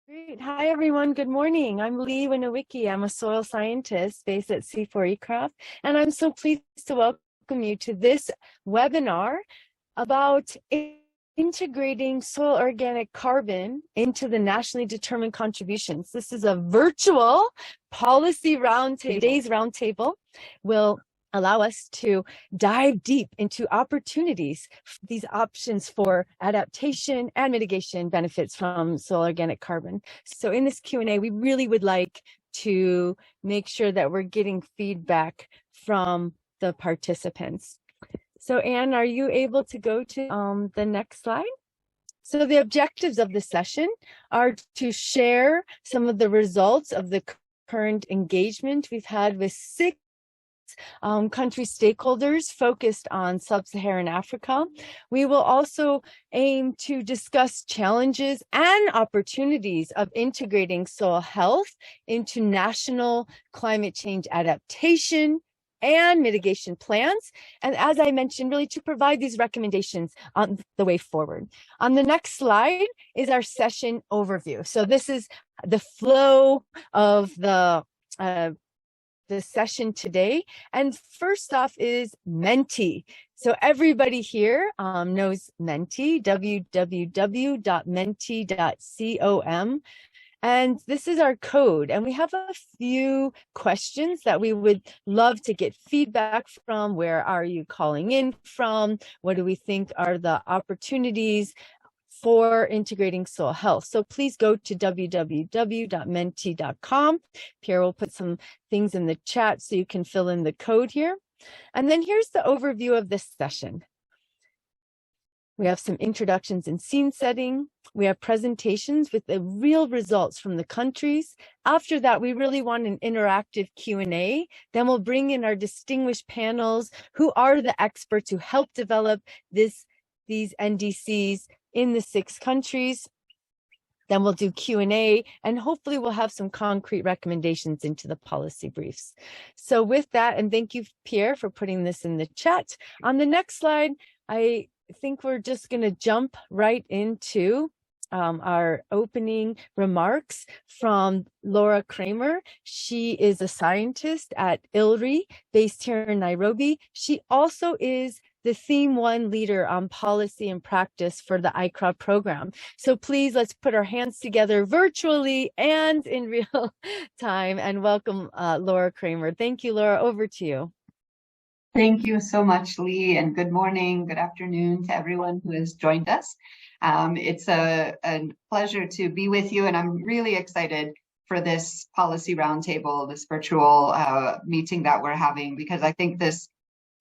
Great. Hi, everyone. Good morning. I'm Lee Winowicki. I'm a soil scientist based at C4 and I'm so pleased to welcome you to this webinar about integrating soil organic carbon into the nationally determined contributions. This is a virtual policy roundtable. Today's roundtable will allow us to dive deep into opportunities, these options for adaptation and mitigation benefits from soil organic carbon. So in this Q&A, we really would like to make sure that we're getting feedback from the participants. So Anne, are you able to go to the next slide? So the objectives of the session are to share some of the results of the current engagement we've had with 6 country stakeholders focused on sub-Saharan Africa. We will also aim to discuss challenges and opportunities of integrating soil health into national climate change adaptation and mitigation plans. And as I mentioned, really to provide these recommendations on the way forward. On the next slide is our session overview. So this is the flow of the session today. And first off is Menti. So everybody here knows Menti, www.menti.com. And this is our code. And we have a few questions that we would love to get feedback from. Where are you calling in from? What do we think are the opportunities for integrating soil health? So please go to www.menti.com. Pierre will put some things in the chat so you can fill in the code here. And then here's the overview of this session. We have some introductions and scene setting. We have presentations with the real results from the countries. After that, we really want an interactive Q&A. Then we'll bring in our distinguished panels who are the experts who help develop these NDCs in the 6 countries. Then we'll do Q&A, and hopefully we'll have some concrete recommendations into the policy briefs. So with that, and thank you, Pierre, for putting this in the chat. On the next slide, I think we're just going to jump right into our opening remarks from Laura Kramer. She is a scientist at ILRI, based here in Nairobi. She also is the Theme 1 leader on policy and practice for the AICCRA program. So please, let's put our hands together virtually and in real time and welcome Laura Kramer. Thank you, Laura. Over to you. Thank you so much, Lee, and good morning, good afternoon to everyone who has joined us. It's a pleasure to be with you, and I'm really excited for this policy roundtable, this virtual meeting that we're having, because I think this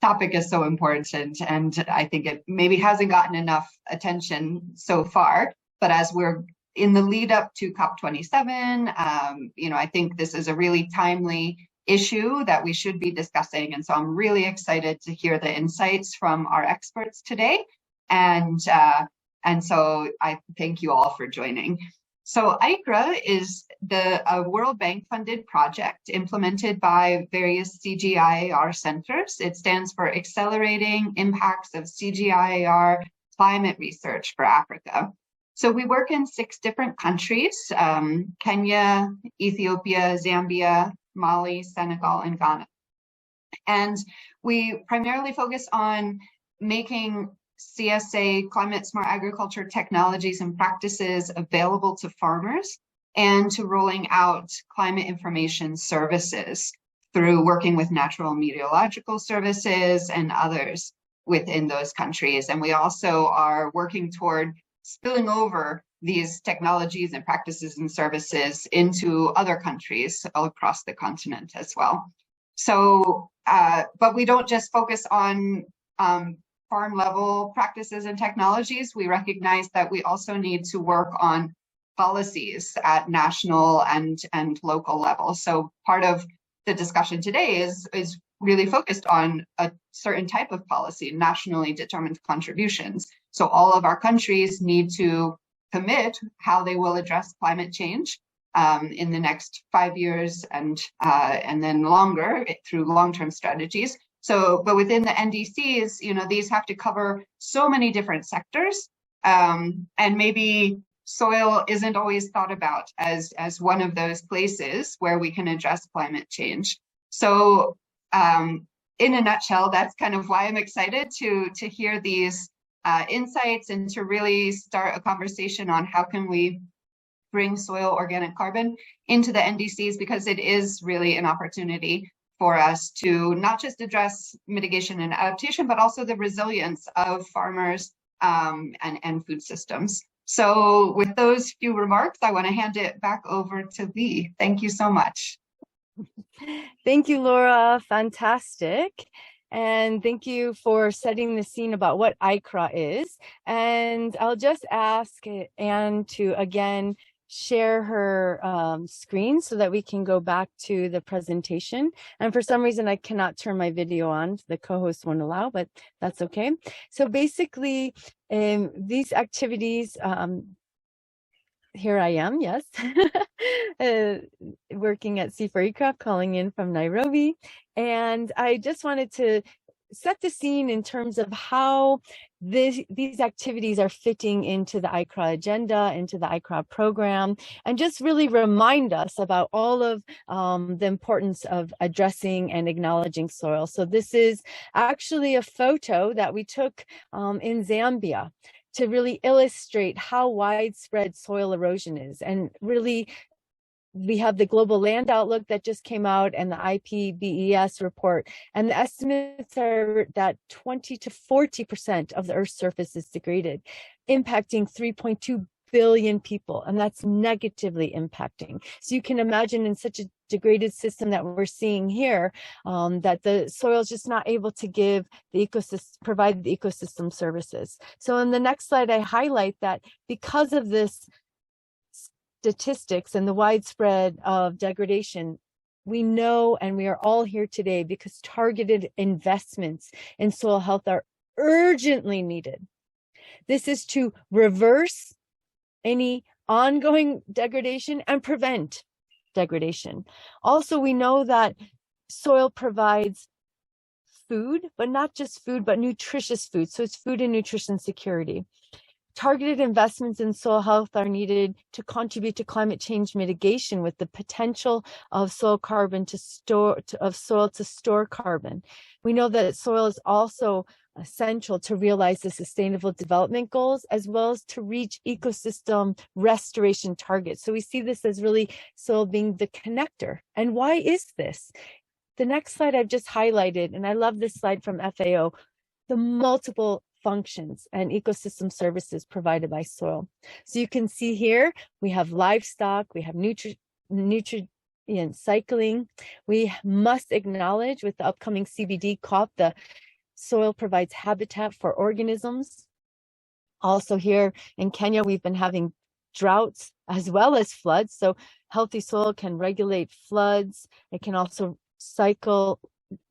topic is so important, and I think it maybe hasn't gotten enough attention so far. But as we're in the lead up to COP27, I think this is a really timely issue that we should be discussing. And so I'm really excited to hear the insights from our experts today. And so I thank you all for joining. So AICCRA is a World Bank funded project implemented by various CGIAR centers. It stands for Accelerating Impacts of CGIAR Climate Research for Africa. So we work in 6 different countries, Kenya, Ethiopia, Zambia, Mali, Senegal, and Ghana. And we primarily focus on making CSA, climate smart agriculture technologies and practices available to farmers, and to rolling out climate information services through working with natural meteorological services and others within those countries. And we also are working toward spilling over these technologies and practices and services into other countries all across the continent as well. So, but we don't just focus on farm level practices and technologies. We recognize that we also need to work on policies at national and local level. So part of the discussion today is really focused on a certain type of policy, nationally determined contributions. So all of our countries need to commit how they will address climate change in the next 5 years and then longer through long-term strategies. So, but within the NDCs, these have to cover so many different sectors, and maybe soil isn't always thought about as one of those places where we can address climate change. So in a nutshell, that's kind of why I'm excited to hear these insights and to really start a conversation on how can we bring soil organic carbon into the NDCs, because it is really an opportunity for us to not just address mitigation and adaptation, but also the resilience of farmers and food systems. So with those few remarks, I want to hand it back over to Lee. Thank you so much. Thank you, Laura. Fantastic. And thank you for setting the scene about what AICCRA is. And I'll just ask Anne to again share her screen so that we can go back to the presentation. And for some reason, I cannot turn my video on. The co-host won't allow, but that's okay. So basically, these activities, here I am, yes, working at C4ECRAF, calling in from Nairobi. And I just wanted to set the scene in terms of how these activities are fitting into the AICCRA agenda, into the AICCRA program, and just really remind us about all of the importance of addressing and acknowledging soil. So this is actually a photo that we took in Zambia to really illustrate how widespread soil erosion is. And really, we have the global land outlook that just came out and the IPBES report. And the estimates are that 20 to 40% of the Earth's surface is degraded, impacting 3.2 billion people, and that's negatively impacting. So you can imagine in such a degraded system that we're seeing here, that the soil is just not able to give the ecosystem, provide the ecosystem services. So in the next slide, I highlight that because of this statistics and the widespread of degradation, we know, and we are all here today because targeted investments in soil health are urgently needed. This is to reverse any ongoing degradation and prevent degradation. Also, we know that soil provides food, but not just food, but nutritious food. So it's food and nutrition security. Targeted investments in soil health are needed to contribute to climate change mitigation with the potential of soil carbon to store, soil to store carbon. We know that soil is also essential to realize the sustainable development goals, as well as to reach ecosystem restoration targets. So we see this as really soil being the connector. And why is this? The next slide I've just highlighted, and I love this slide from FAO, the multiple functions and ecosystem services provided by soil. So you can see here, we have livestock, we have nutrient cycling. We must acknowledge with the upcoming CBD COP, the soil provides habitat for organisms. Also here in Kenya, we've been having droughts as well as floods. So healthy soil can regulate floods. It can also cycle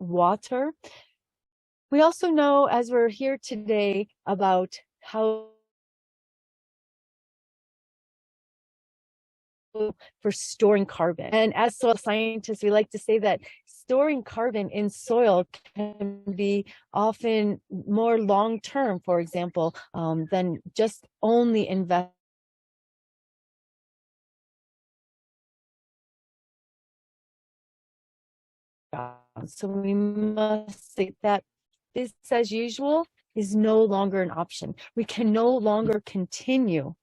water. We also know, as we're here today, about how for storing carbon. And as soil scientists, we like to say that storing carbon in soil can be often more long-term, for example, than just only invest. So we must say that business as usual is no longer an option. We can no longer continue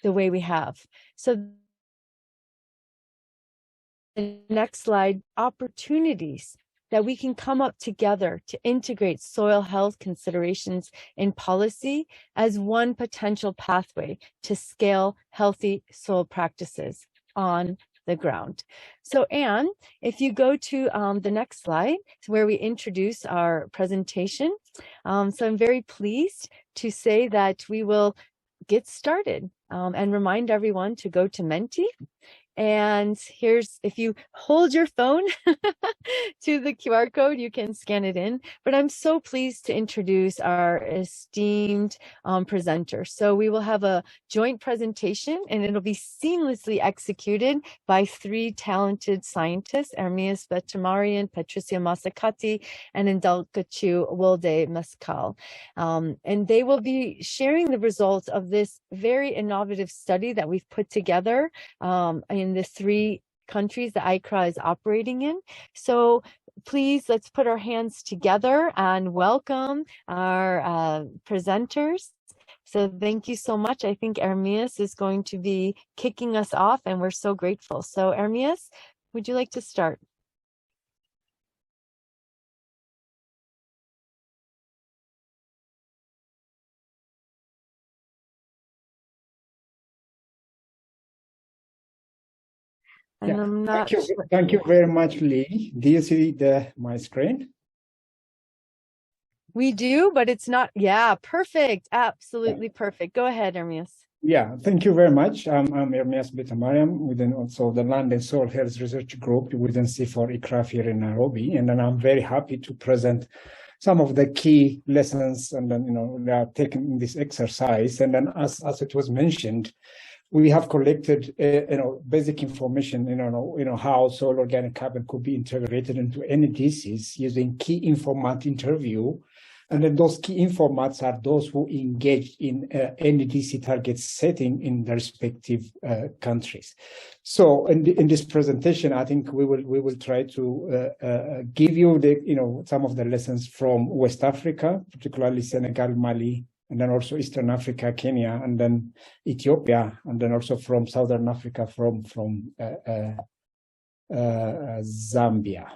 the way we have. So the next slide, opportunities that we can come up together to integrate soil health considerations in policy as one potential pathway to scale healthy soil practices on the ground. So Anne, if you go to the next slide, where we introduce our presentation. So I'm very pleased to say that we will get started and remind everyone to go to Menti And here's, if you hold your phone to the QR code, you can scan it in. But I'm so pleased to introduce our esteemed presenter. So we will have a joint presentation, and it'll be seamlessly executed by three talented scientists, Ermias Betamarian, Patricia Masakati, and Indalkachu Wilde Mescal. And they will be sharing the results of this very innovative study that we've put together in the three countries that AICCRA is operating in. So please, let's put our hands together and welcome our presenters. So thank you so much. I think Ermias is going to be kicking us off, and we're so grateful. So Ermias, would you like to start? And Yeah, I'm not thank you very much, Lee. Do you see my screen? We do, but it's not. Yeah, perfect. Absolutely perfect. Go ahead, Ermias. Yeah, thank you very much. I'm Ermias Betamariam within also the Land and Soil Health Research Group within C4ICRA here in Nairobi. And then I'm very happy to present some of the key lessons and then, they are taken in this exercise. And then as it was mentioned, we have collected, basic information, how soil organic carbon could be integrated into NDCs using key informant interview. And then those key informats are those who engage in NDC target setting in their respective countries. So in this presentation, I think we will try to give you some of the lessons from West Africa, particularly Senegal, Mali, and then also Eastern Africa, Kenya, and then Ethiopia, and then also from Southern Africa, from Zambia.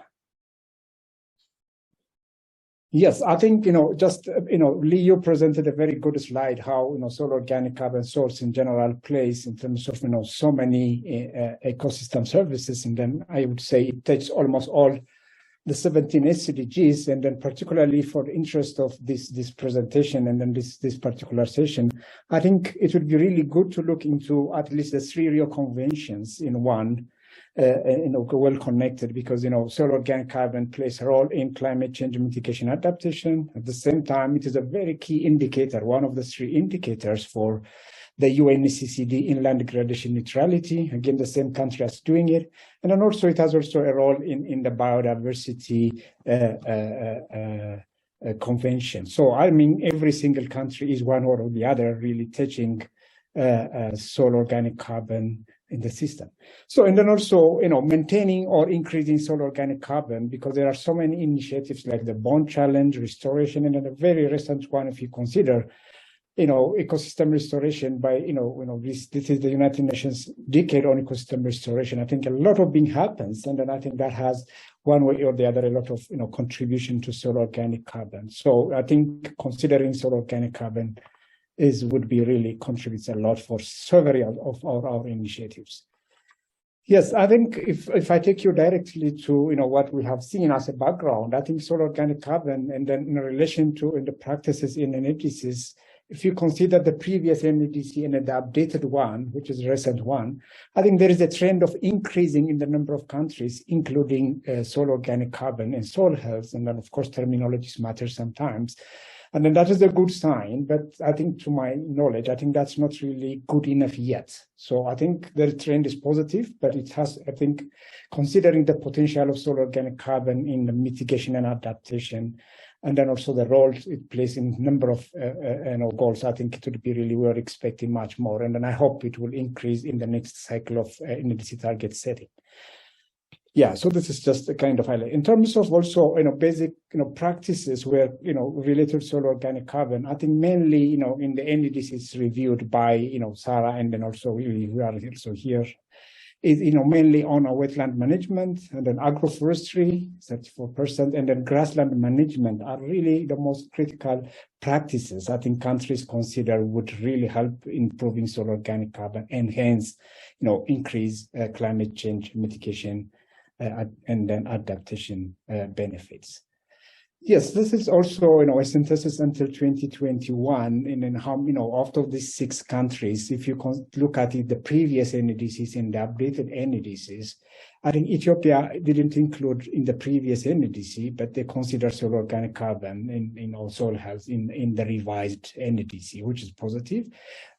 Yes, I think, Lee, you presented a very good slide how, soil organic carbon source in general plays in terms of, so many ecosystem services. And then I would say it touches almost all the 17 SDGs, and then particularly for the interest of this presentation and then this particular session, I think it would be really good to look into at least the 3 Rio conventions in one, well connected, because soil organic carbon plays a role in climate change mitigation adaptation. At the same time, it is a very key indicator, one of the 3 indicators for the UNCCD inland degradation neutrality. Again, the same country is doing it. And then also it has also a role in the biodiversity convention. So I mean, every single country is one or the other really touching soil organic carbon in the system. So, and then also, maintaining or increasing soil organic carbon, because there are so many initiatives like the Bond Challenge, restoration, and then a very recent one, if you consider, ecosystem restoration by, this is the United Nations decade on ecosystem restoration. I think a lot of being happens, and then I think that has one way or the other a lot of, contribution to soil organic carbon. So I think considering soil organic carbon would be really contributes a lot for several of our initiatives. Yes, I think if I take you directly to what we have seen as a background, I think soil organic carbon, and then in relation to the practices in NDCs, if you consider the previous NDC and the updated one, which is a recent one, I think there is a trend of increasing in the number of countries, including soil organic carbon and soil health, and then of course terminologies matter sometimes. And then that is a good sign, but I think to my knowledge, I think that's not really good enough yet. So I think the trend is positive, but it has, I think, considering the potential of soil organic carbon in the mitigation and adaptation, and then also the role it plays in a number of goals, I think it would be really, we're expecting much more. And then I hope it will increase in the next cycle of NDC target setting. Yeah, so this is just a kind of highlight. In terms of also, basic, practices where, related to soil organic carbon, I think mainly, in the NDCs reviewed by, Sarah, and then also we are also here, is, mainly on our wetland management, and then agroforestry, 34%, and then grassland management are really the most critical practices I think countries consider would really help improving soil organic carbon and hence, increase climate change mitigation and then adaptation benefits. Yes, this is also, a synthesis until 2021, and then how, out of these 6 countries, if you look at it, the previous NDCs and the updated NDCs, I think Ethiopia didn't include in the previous NDC, but they consider soil organic carbon in soil health in the revised NDC, which is positive.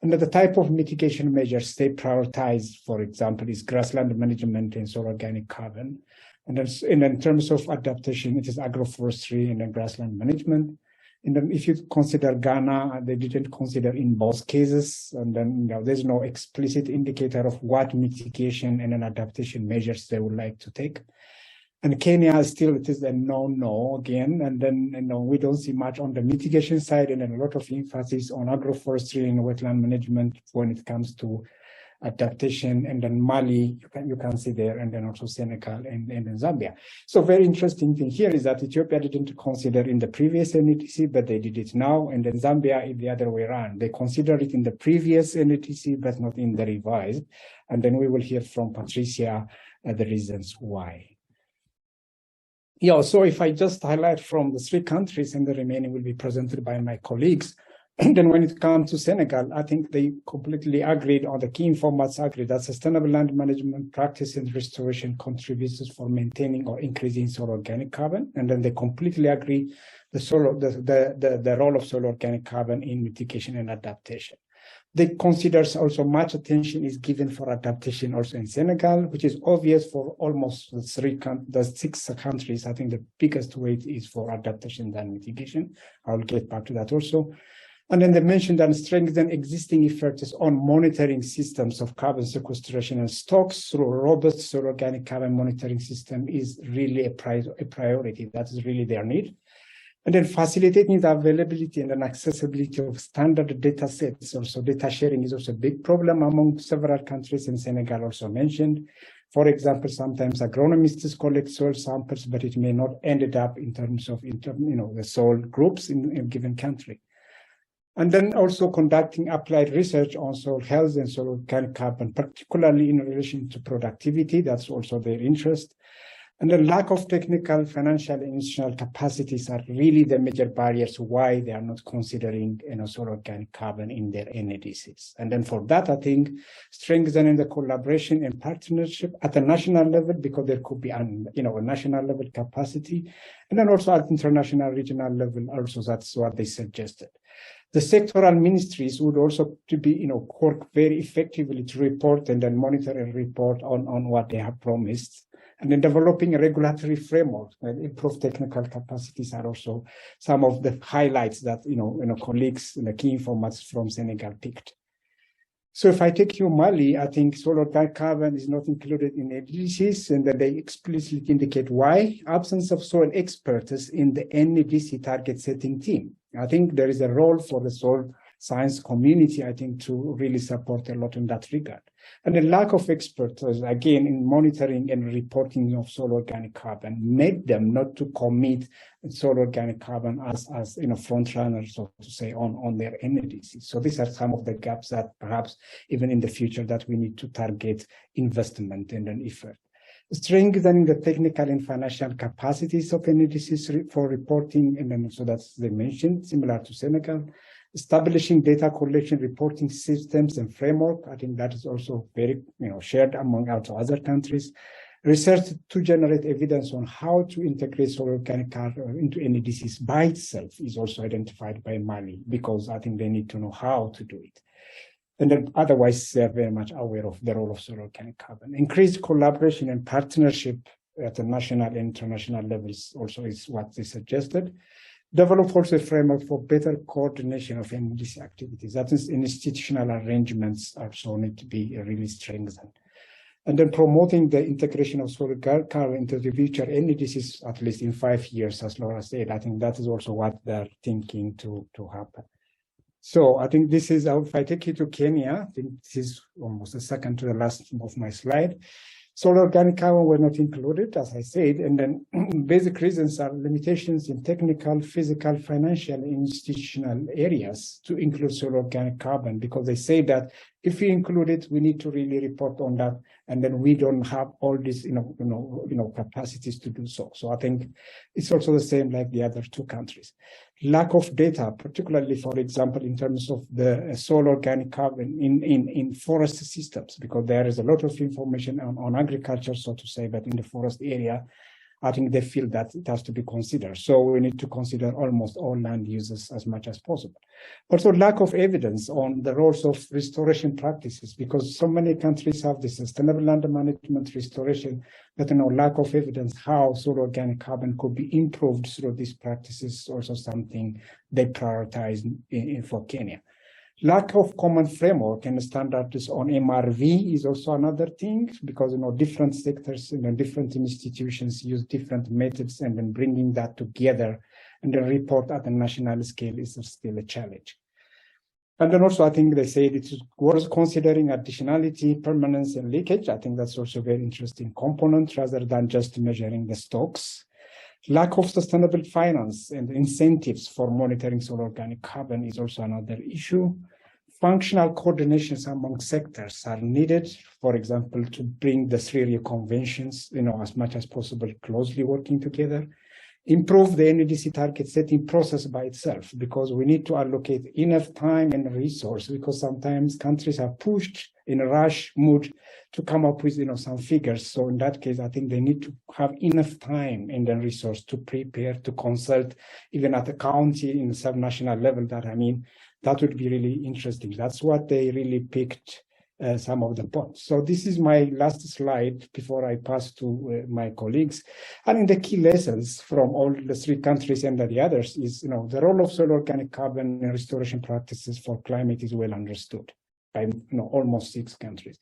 And the type of mitigation measures they prioritize, for example, is grassland management and soil organic carbon. And then in terms of adaptation, it is agroforestry and then grassland management. And then if you consider Ghana, they didn't consider in both cases. And then there's no explicit indicator of what mitigation and then adaptation measures they would like to take. And Kenya still, it is a no again. And then we don't see much on the mitigation side, and then a lot of emphasis on agroforestry and wetland management when it comes to adaptation. And then Mali, you can see there, and then also Senegal and Zambia. So very interesting thing here is that Ethiopia didn't consider in the previous NDC, but they did it now. And then Zambia is the other way around. They considered it in the previous NDC, but not in the revised. And then we will hear from Patricia the reasons why. Yeah, so if I just highlight from the 3 countries, and the remaining will be presented by my colleagues. And then when it comes to Senegal, I think they completely agreed on the key informats agreed that sustainable land management practice and restoration contributes for maintaining or increasing soil organic carbon. And then they completely agree the role of soil organic carbon in mitigation and adaptation. They consider also much attention is given for adaptation also in Senegal, which is obvious for almost the 6 countries. I think the biggest weight is for adaptation than mitigation. I'll get back to that also. And then they mentioned that strengthen existing efforts on monitoring systems of carbon sequestration and stocks through a robust soil organic carbon monitoring system is really a priority. That is really their need. And then facilitating the availability and then accessibility of standard data sets. Also, data sharing is also a big problem among several countries, and Senegal also mentioned. For example, sometimes agronomists collect soil samples, but it may not end up in terms of the soil groups in a given country. And then also conducting applied research on soil health and soil organic carbon, particularly in relation to productivity. That's also their interest. And the lack of technical, financial, and institutional capacities are really the major barriers why they are not considering soil organic carbon in their NDCs. And then for that, I think strengthening the collaboration and partnership at the national level, because there could be a national level capacity, and then also at international, regional level. Also, that's what they suggested. The sectoral ministries would also to be, work very effectively to report and then monitor and report on what they have promised. And then developing a regulatory framework and improve technical capacities are also some of the highlights that, colleagues in the key informats from Senegal picked. So if I take you Mali, I think soil organic carbon is not included in NDCs, and then they explicitly indicate why. Absence of soil experts in the NDC target setting team. I think there is a role for the soil science community, I think, to really support a lot in that regard. And the lack of experts, again, in monitoring and reporting of soil organic carbon made them not to commit soil organic carbon as front runners, so to say, on their NDCs. So these are some of the gaps that perhaps even in the future that we need to target investment and an effort. Strengthening the technical and financial capacities of NDCs for reporting, and then so that's they mentioned, similar to Senegal. Establishing data collection reporting systems and framework. I think that is also very shared among other countries. Research to generate evidence on how to integrate soil organic carbon into NDCs by itself is also identified by Mali, because I think they need to know how to do it. And then otherwise, they're very much aware of the role of soil organic carbon. Increased collaboration and partnership at the national and international levels also is what they suggested. Develop also a framework for better coordination of NDC activities. That is, institutional arrangements also need to be really strengthened. And then promoting the integration of soil carbon into the future NDCs, at least in 5 years, as Laura said. I think that is also what they're thinking to happen. So I think this is, if I take you to Kenya, I think this is almost the second to the last of my slide. Solar organic carbon were not included, as I said, and then basic reasons are limitations in technical, physical, financial, and institutional areas to include solar organic carbon, because they say that if we include it, we need to really report on that, and then we don't have all these, capacities to do so. So I think it's also the same like the other two countries. Lack of data, particularly, for example, in terms of the solar organic carbon in forest systems, because there is a lot of information on agriculture, so to say, but in the forest area, I think they feel that it has to be considered. So we need to consider almost all land uses as much as possible. Also, lack of evidence on the roles of restoration practices, because so many countries have this sustainable land management restoration, but lack of evidence how solar organic carbon could be improved through these practices, also something they prioritize for Kenya. Lack of common framework and standards on MRV is also another thing, because different sectors and different institutions use different methods, and then bringing that together and then report at the national scale is still a challenge. And then also, I think they say it is worth considering additionality, permanence, and leakage. I think that's also a very interesting component rather than just measuring the stocks. Lack of sustainable finance and incentives for monitoring solar organic carbon is also another issue. Functional coordinations among sectors are needed, for example, to bring the 3 Rio conventions, as much as possible, closely working together. Improve the NDC target setting process by itself, because we need to allocate enough time and resource, because sometimes countries are pushed in a rush mood to come up with some figures. So in that case, I think they need to have enough time and then resource to prepare, to consult, even at the county in the subnational level. That would be really interesting. That's what they really picked some of the points. So this is my last slide before I pass to my colleagues. I think the key lessons from all the 3 countries and the others is, the role of solar organic carbon and restoration practices for climate is well understood by almost 6 countries.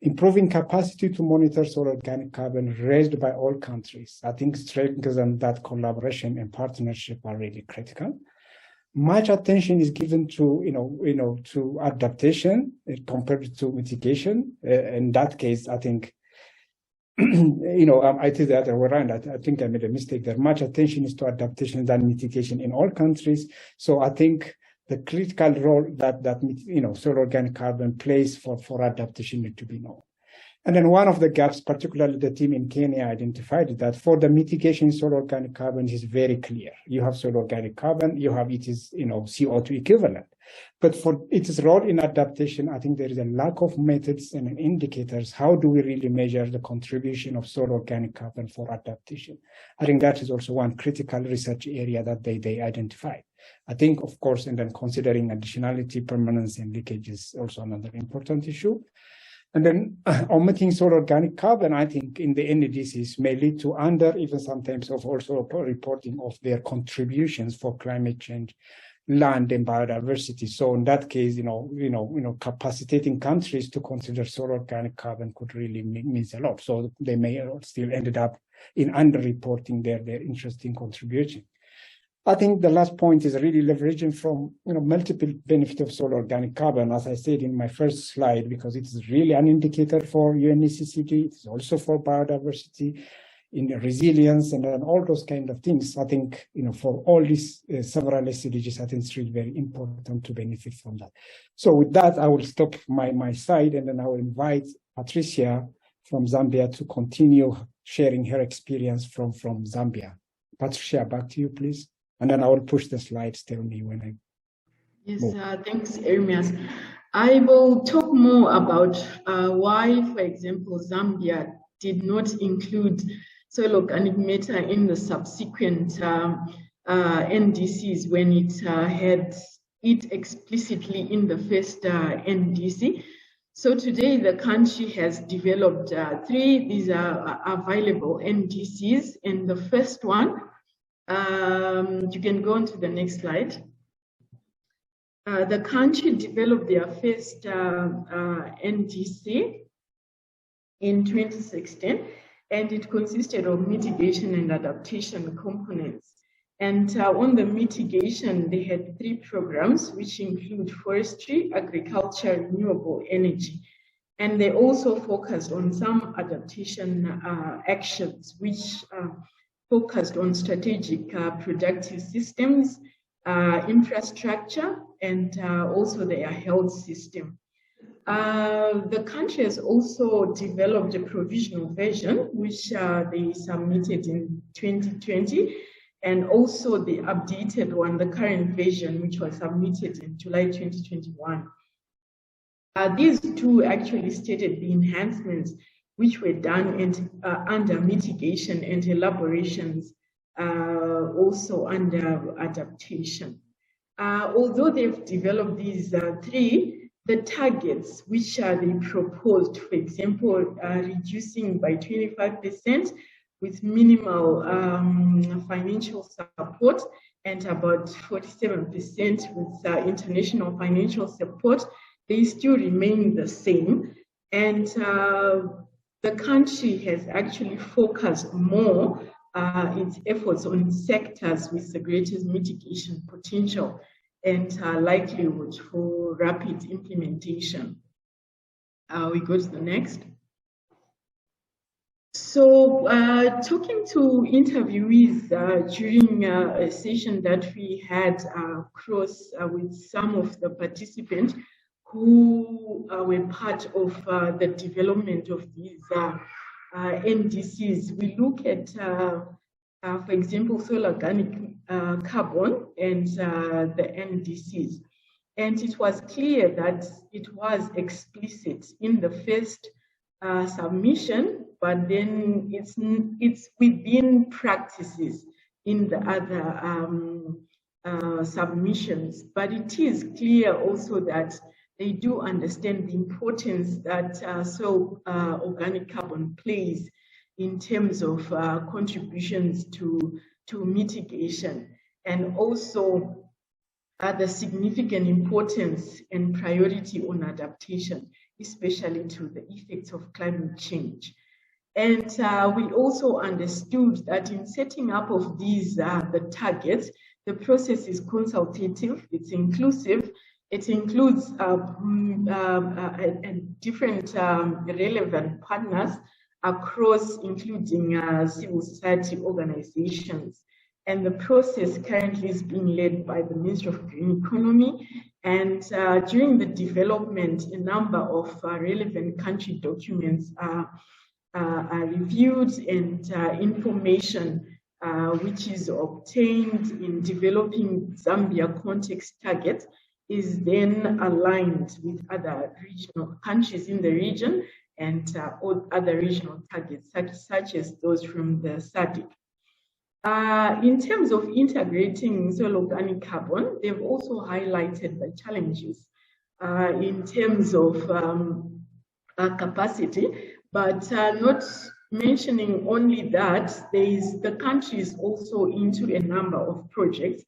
Improving capacity to monitor solar organic carbon raised by all countries. I think strengthening that collaboration and partnership are really critical. Much attention is given to, to adaptation compared to mitigation. In that case, I think, I think the other way around. I think I made a mistake there. Much attention is to adaptation than mitigation in all countries. So I think the critical role that solar organic carbon plays for adaptation need to be known. And then one of the gaps, particularly the team in Kenya identified, that for the mitigation, solar organic carbon is very clear. You have solar organic carbon, it is CO2 equivalent. But for its role in adaptation, I think there is a lack of methods and indicators. How do we really measure the contribution of solar organic carbon for adaptation? I think that is also one critical research area that they identified. I think, of course, and then considering additionality, permanence, and leakage is also another important issue. And then omitting solar organic carbon, I think, in the NDCs may lead to even sometimes of also reporting of their contributions for climate change, land, and biodiversity. So in that case, capacitating countries to consider solar organic carbon could really means a lot. So they may still ended up in underreporting their interesting contribution. I think the last point is really leveraging from multiple benefits of solar organic carbon, as I said in my first slide, because it's really an indicator for UNECCD. It's also for biodiversity, in resilience, and then all those kind of things. I think for all these several SDGs, I think it's really very important to benefit from that. So with that, I will stop my side, and then I will invite Patricia from Zambia to continue sharing her experience from Zambia. Patricia, back to you, please. And then I will push the slides. Tell me when I. Yes, thanks, Ermias. I will talk more about why, for example, Zambia did not include soil organic matter in the subsequent NDCs when it had it explicitly in the first NDC. So today the country has developed 3. These are available NDCs, and the first one, you can go on to the next slide. The country developed their first NDC in 2016, and it consisted of mitigation and adaptation components. And on the mitigation, they had 3 programs, which include forestry, agriculture, renewable energy. And they also focused on some adaptation actions, which focused on strategic productive systems, infrastructure, and also their health system. The country has also developed a provisional version, which they submitted in 2020, and also the updated one, the current version, which was submitted in July 2021. These two actually stated the enhancements which were done under mitigation and elaborations, also under adaptation. Although they've developed these three, the targets which they proposed, for example, reducing by 25% with minimal financial support and about 47% with international financial support, they still remain the same. And the country has actually focused more its efforts on sectors with the greatest mitigation potential and likelihood for rapid implementation. We go to the next. So talking to interviewees during a session that we had across with some of the participants who were part of the development of these NDCs, we look at, for example, soil organic carbon and the NDCs. And it was clear that it was explicit in the first submission, but then it's within practices in the other submissions. But it is clear also that they do understand the importance that soil organic carbon plays in terms of contributions to mitigation, and also the significant importance and priority on adaptation, especially to the effects of climate change. And we also understood that in setting up of these the targets, the process is consultative, it's inclusive, it includes different relevant partners across, including civil society organizations. And the process currently is being led by the Ministry of Green Economy. And during the development, a number of relevant country documents are reviewed, and information which is obtained in developing Zambia context targets is then aligned with other regional countries in the region and other regional targets, such as those from the SADC. In terms of integrating soil organic carbon, they've also highlighted the challenges in terms of capacity, but not mentioning only that, the country is also into a number of projects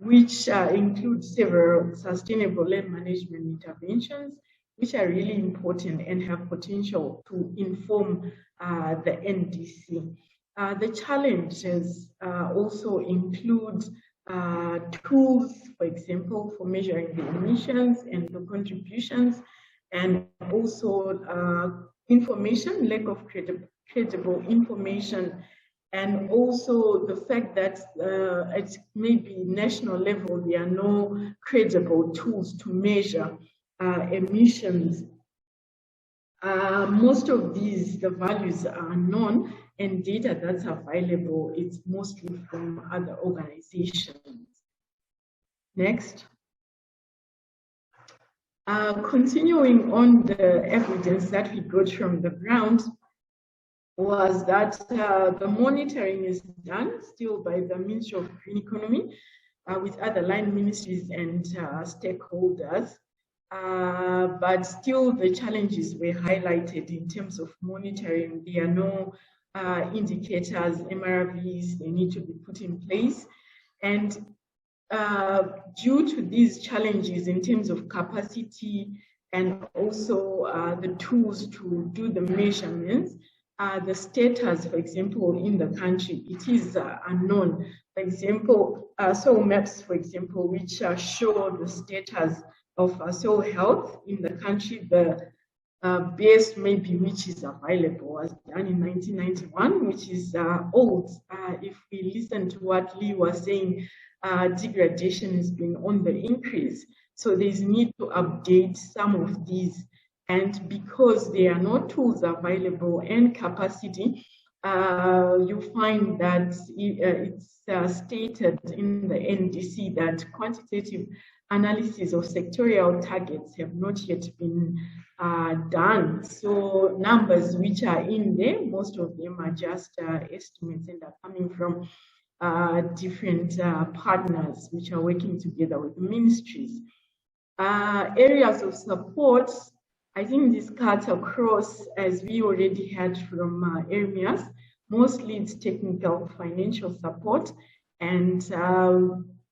which include several sustainable land management interventions, which are really important and have potential to inform the NDC. The challenges also include tools, for example, for measuring the emissions and the contributions, and also information, lack of credible information, and also the fact that at maybe national level, there are no credible tools to measure emissions. Most of these, the values are known, and data that's available is mostly from other organizations. Next. Continuing on, the evidence that we got from the ground was that the monitoring is done still by the Ministry of Green Economy with other line ministries and stakeholders. But still the challenges were highlighted in terms of monitoring. There are no indicators, MRVs, they need to be put in place. And due to these challenges in terms of capacity and also the tools to do the measurements, the status, for example, in the country, it is unknown. For example, soil maps, for example, which show the status of soil health in the country, the best maybe which is available was done in 1991, which is old. If we listen to what Lee was saying, degradation has been on the increase. So there's need to update some of these. And because there are no tools available and capacity, you find that it's stated in the NDC that quantitative analysis of sectorial targets have not yet been done. So numbers which are in there, most of them are just estimates and are coming from different partners which are working together with ministries. Areas of support, I think this cuts across, as we already had from Ermias, mostly it's technical financial support and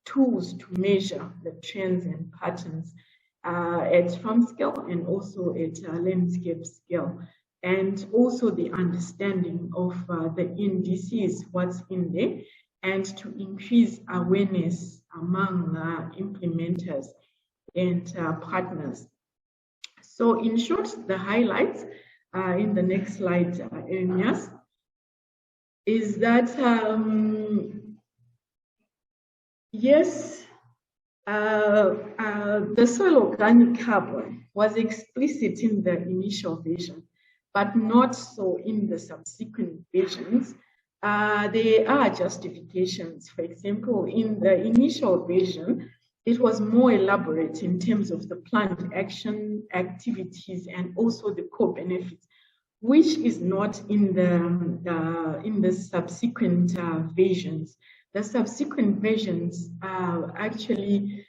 tools to measure the trends and patterns at farm scale and also at landscape scale. And also the understanding of the NDCs, what's in there, and to increase awareness among implementers and partners. So in short, the highlights in the next slide, Ermias, is that yes, the soil organic carbon was explicit in the initial version, but not so in the subsequent versions. There are justifications. For example, in the initial version, it was more elaborate in terms of the planned action activities and also the co-benefits, which is not in the subsequent versions. The subsequent versions actually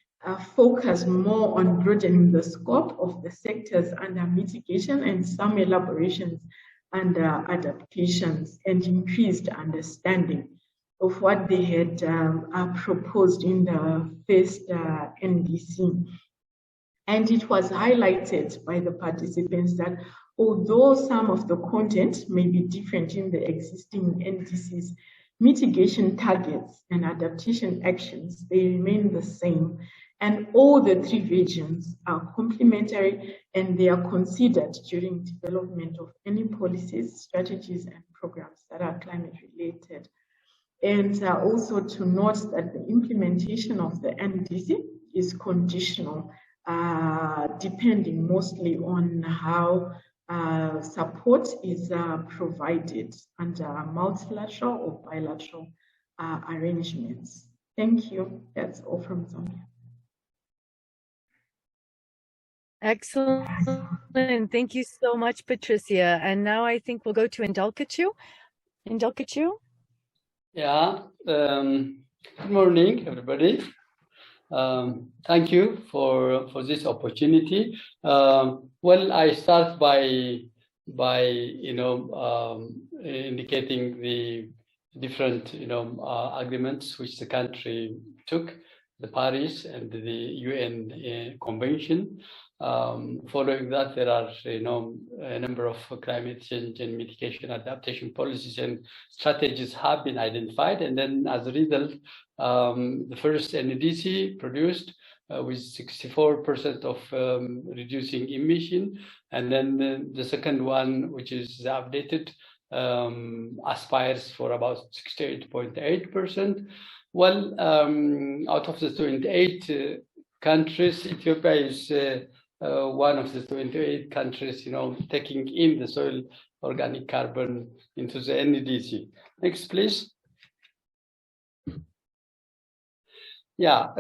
focus more on broadening the scope of the sectors under mitigation and some elaborations under adaptations and increased understanding of what they had proposed in the first NDC. And it was highlighted by the participants that although some of the content may be different in the existing NDCs, mitigation targets and adaptation actions, they remain the same. And all the three versions are complementary and they are considered during development of any policies, strategies, and programs that are climate related. And also to note that the implementation of the NDC is conditional, depending mostly on how support is provided under multilateral or bilateral arrangements. Thank you. That's all from Zambia. Excellent. Thank you so much, Patricia. And now I think we'll go to Ndalkachu. Ndalkachu? Yeah. Good morning, everybody. Thank you for this opportunity. Well, I start by indicating the different agreements which the country took, the Paris and the UN Convention. Following that, there are a number of climate change and mitigation adaptation policies and strategies have been identified, and then as a result, the first NDC produced with 64% of reducing emission, and then the second one, which is updated, aspires for about 68.8%. Well, out of the 28 countries, Ethiopia is one of the 28 countries, taking in the soil organic carbon into the NDC. Next, please. Yeah,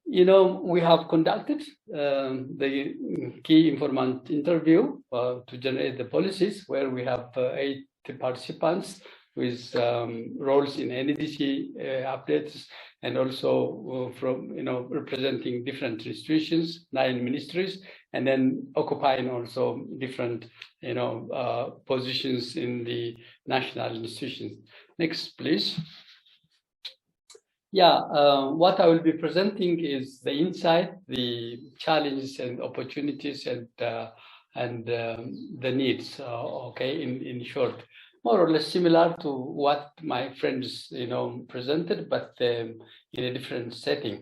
we have conducted the key informant interview to generate the policies, where we have 8 participants with roles in NDC updates, and also from representing different institutions, 9 ministries, and then occupying also different positions in the national institutions. Next, please. Yeah, what I will be presenting is the insight, the challenges and opportunities, and the needs. Okay, in short. more or less similar to what my friends, presented, but in a different setting.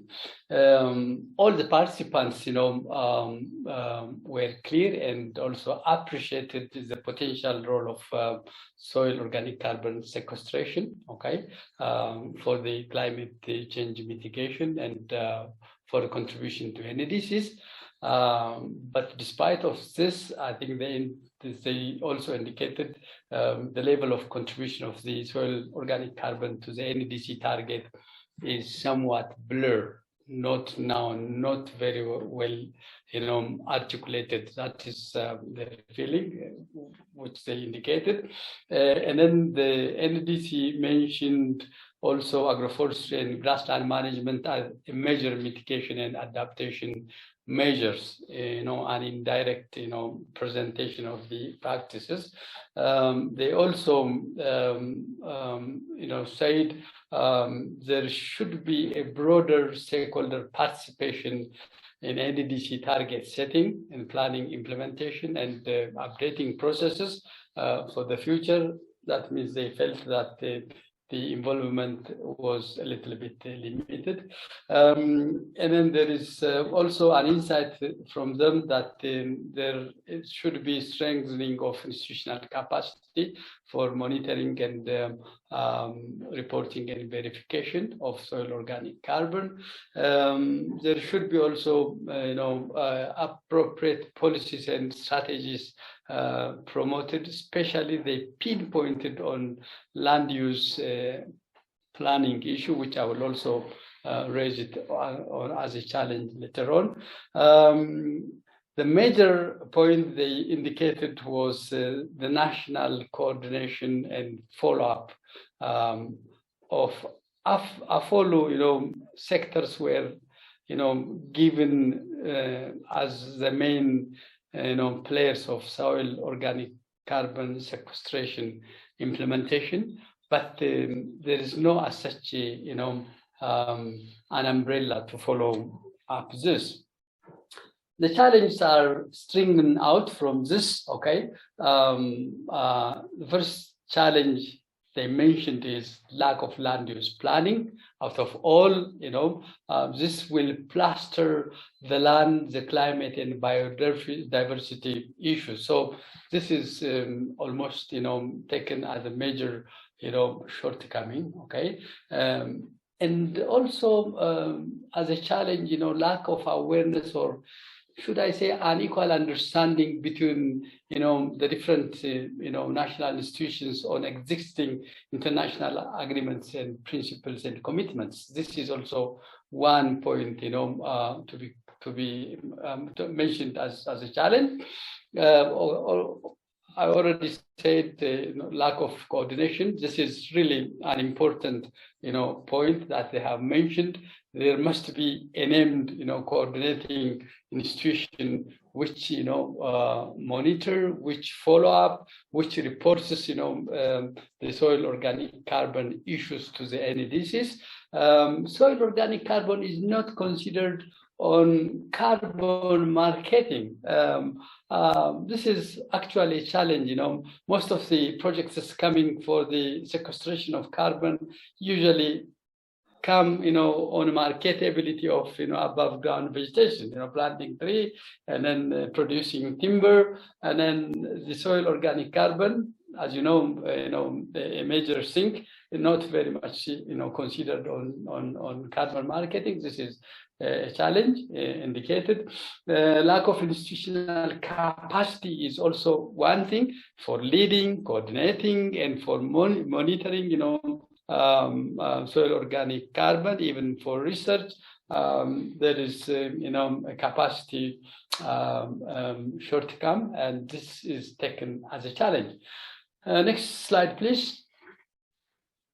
All the participants, were clear and also appreciated the potential role of soil organic carbon sequestration, for the climate change mitigation and for the contribution to NDCs. But despite of this, I think they also indicated the level of contribution of the soil organic carbon to the NDC target is somewhat blurred, not very well, articulated. That is the feeling which they indicated. And then the NDC mentioned also agroforestry and grassland management as a major mitigation and adaptation measures, and indirect, presentation of the practices. They also, said there should be a broader stakeholder participation in NDC target setting and planning implementation and updating processes for the future. That means they felt that the involvement was a little bit limited. And then there is also an insight from them that there should be strengthening of institutional capacity for monitoring and reporting and verification of soil organic carbon. There should be also, appropriate policies and strategies promoted, especially they pinpointed on land use planning issue, which I will also raise it on as a challenge later on. The major point they indicated was the national coordination and follow-up of follow, sectors were, given as the main players of soil organic carbon sequestration implementation, but there is no as such an umbrella to follow up this. The challenges are stringing out from this. The first challenge they mentioned is lack of land use planning. Out of all, this will plaster the land, the climate, and biodiversity issues. So this is almost, taken as a major, shortcoming. And also as a challenge, lack of awareness, or should I say unequal understanding between, the different, national institutions on existing international agreements and principles and commitments. This is also one point, to be mentioned as a challenge. I already said lack of coordination. This is really an important, point that they have mentioned. There must be a named, coordinating institution which, monitor, which follow up, which reports, the soil organic carbon issues to the NDCs. Soil organic carbon is not considered on carbon marketing. This is actually a challenge. Most of the projects that's coming for the sequestration of carbon usually come, on marketability of, above ground vegetation, planting tree and then producing timber, and then the soil organic carbon, as a major sink, not very much, considered on carbon marketing. This is a challenge indicated. Lack of institutional capacity is also one thing for leading, coordinating, and for monitoring, soil organic carbon, even for research. There is, a capacity shortcome, and this is taken as a challenge. Next slide, please.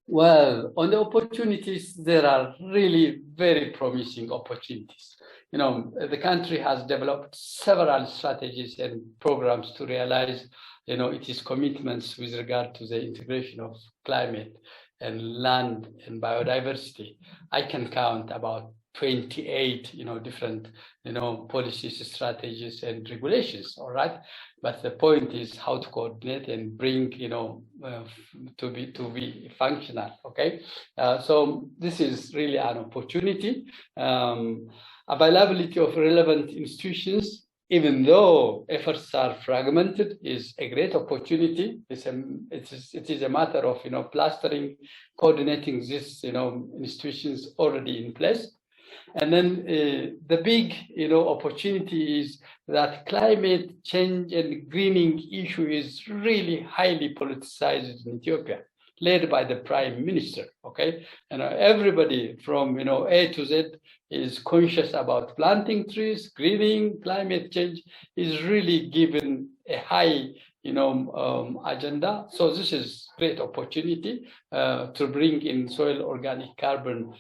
Well, on the opportunities, there are really very promising opportunities. The country has developed several strategies and programs to realize, its commitments with regard to the integration of climate and land and biodiversity. I can count about 28, different, policies, strategies, and regulations. All right, but the point is how to coordinate and bring, to be functional. Okay, so this is really an opportunity. Availability of relevant institutions, even though efforts are fragmented, is a great opportunity. It is a matter of plastering, coordinating these institutions already in place. And then the big opportunity is that climate change and greening issue is really highly politicized in Ethiopia, led by the Prime Minister. Okay, and everybody from A to Z is conscious about planting trees, greening, climate change is really given a high agenda. So this is great opportunity to bring in soil organic carbon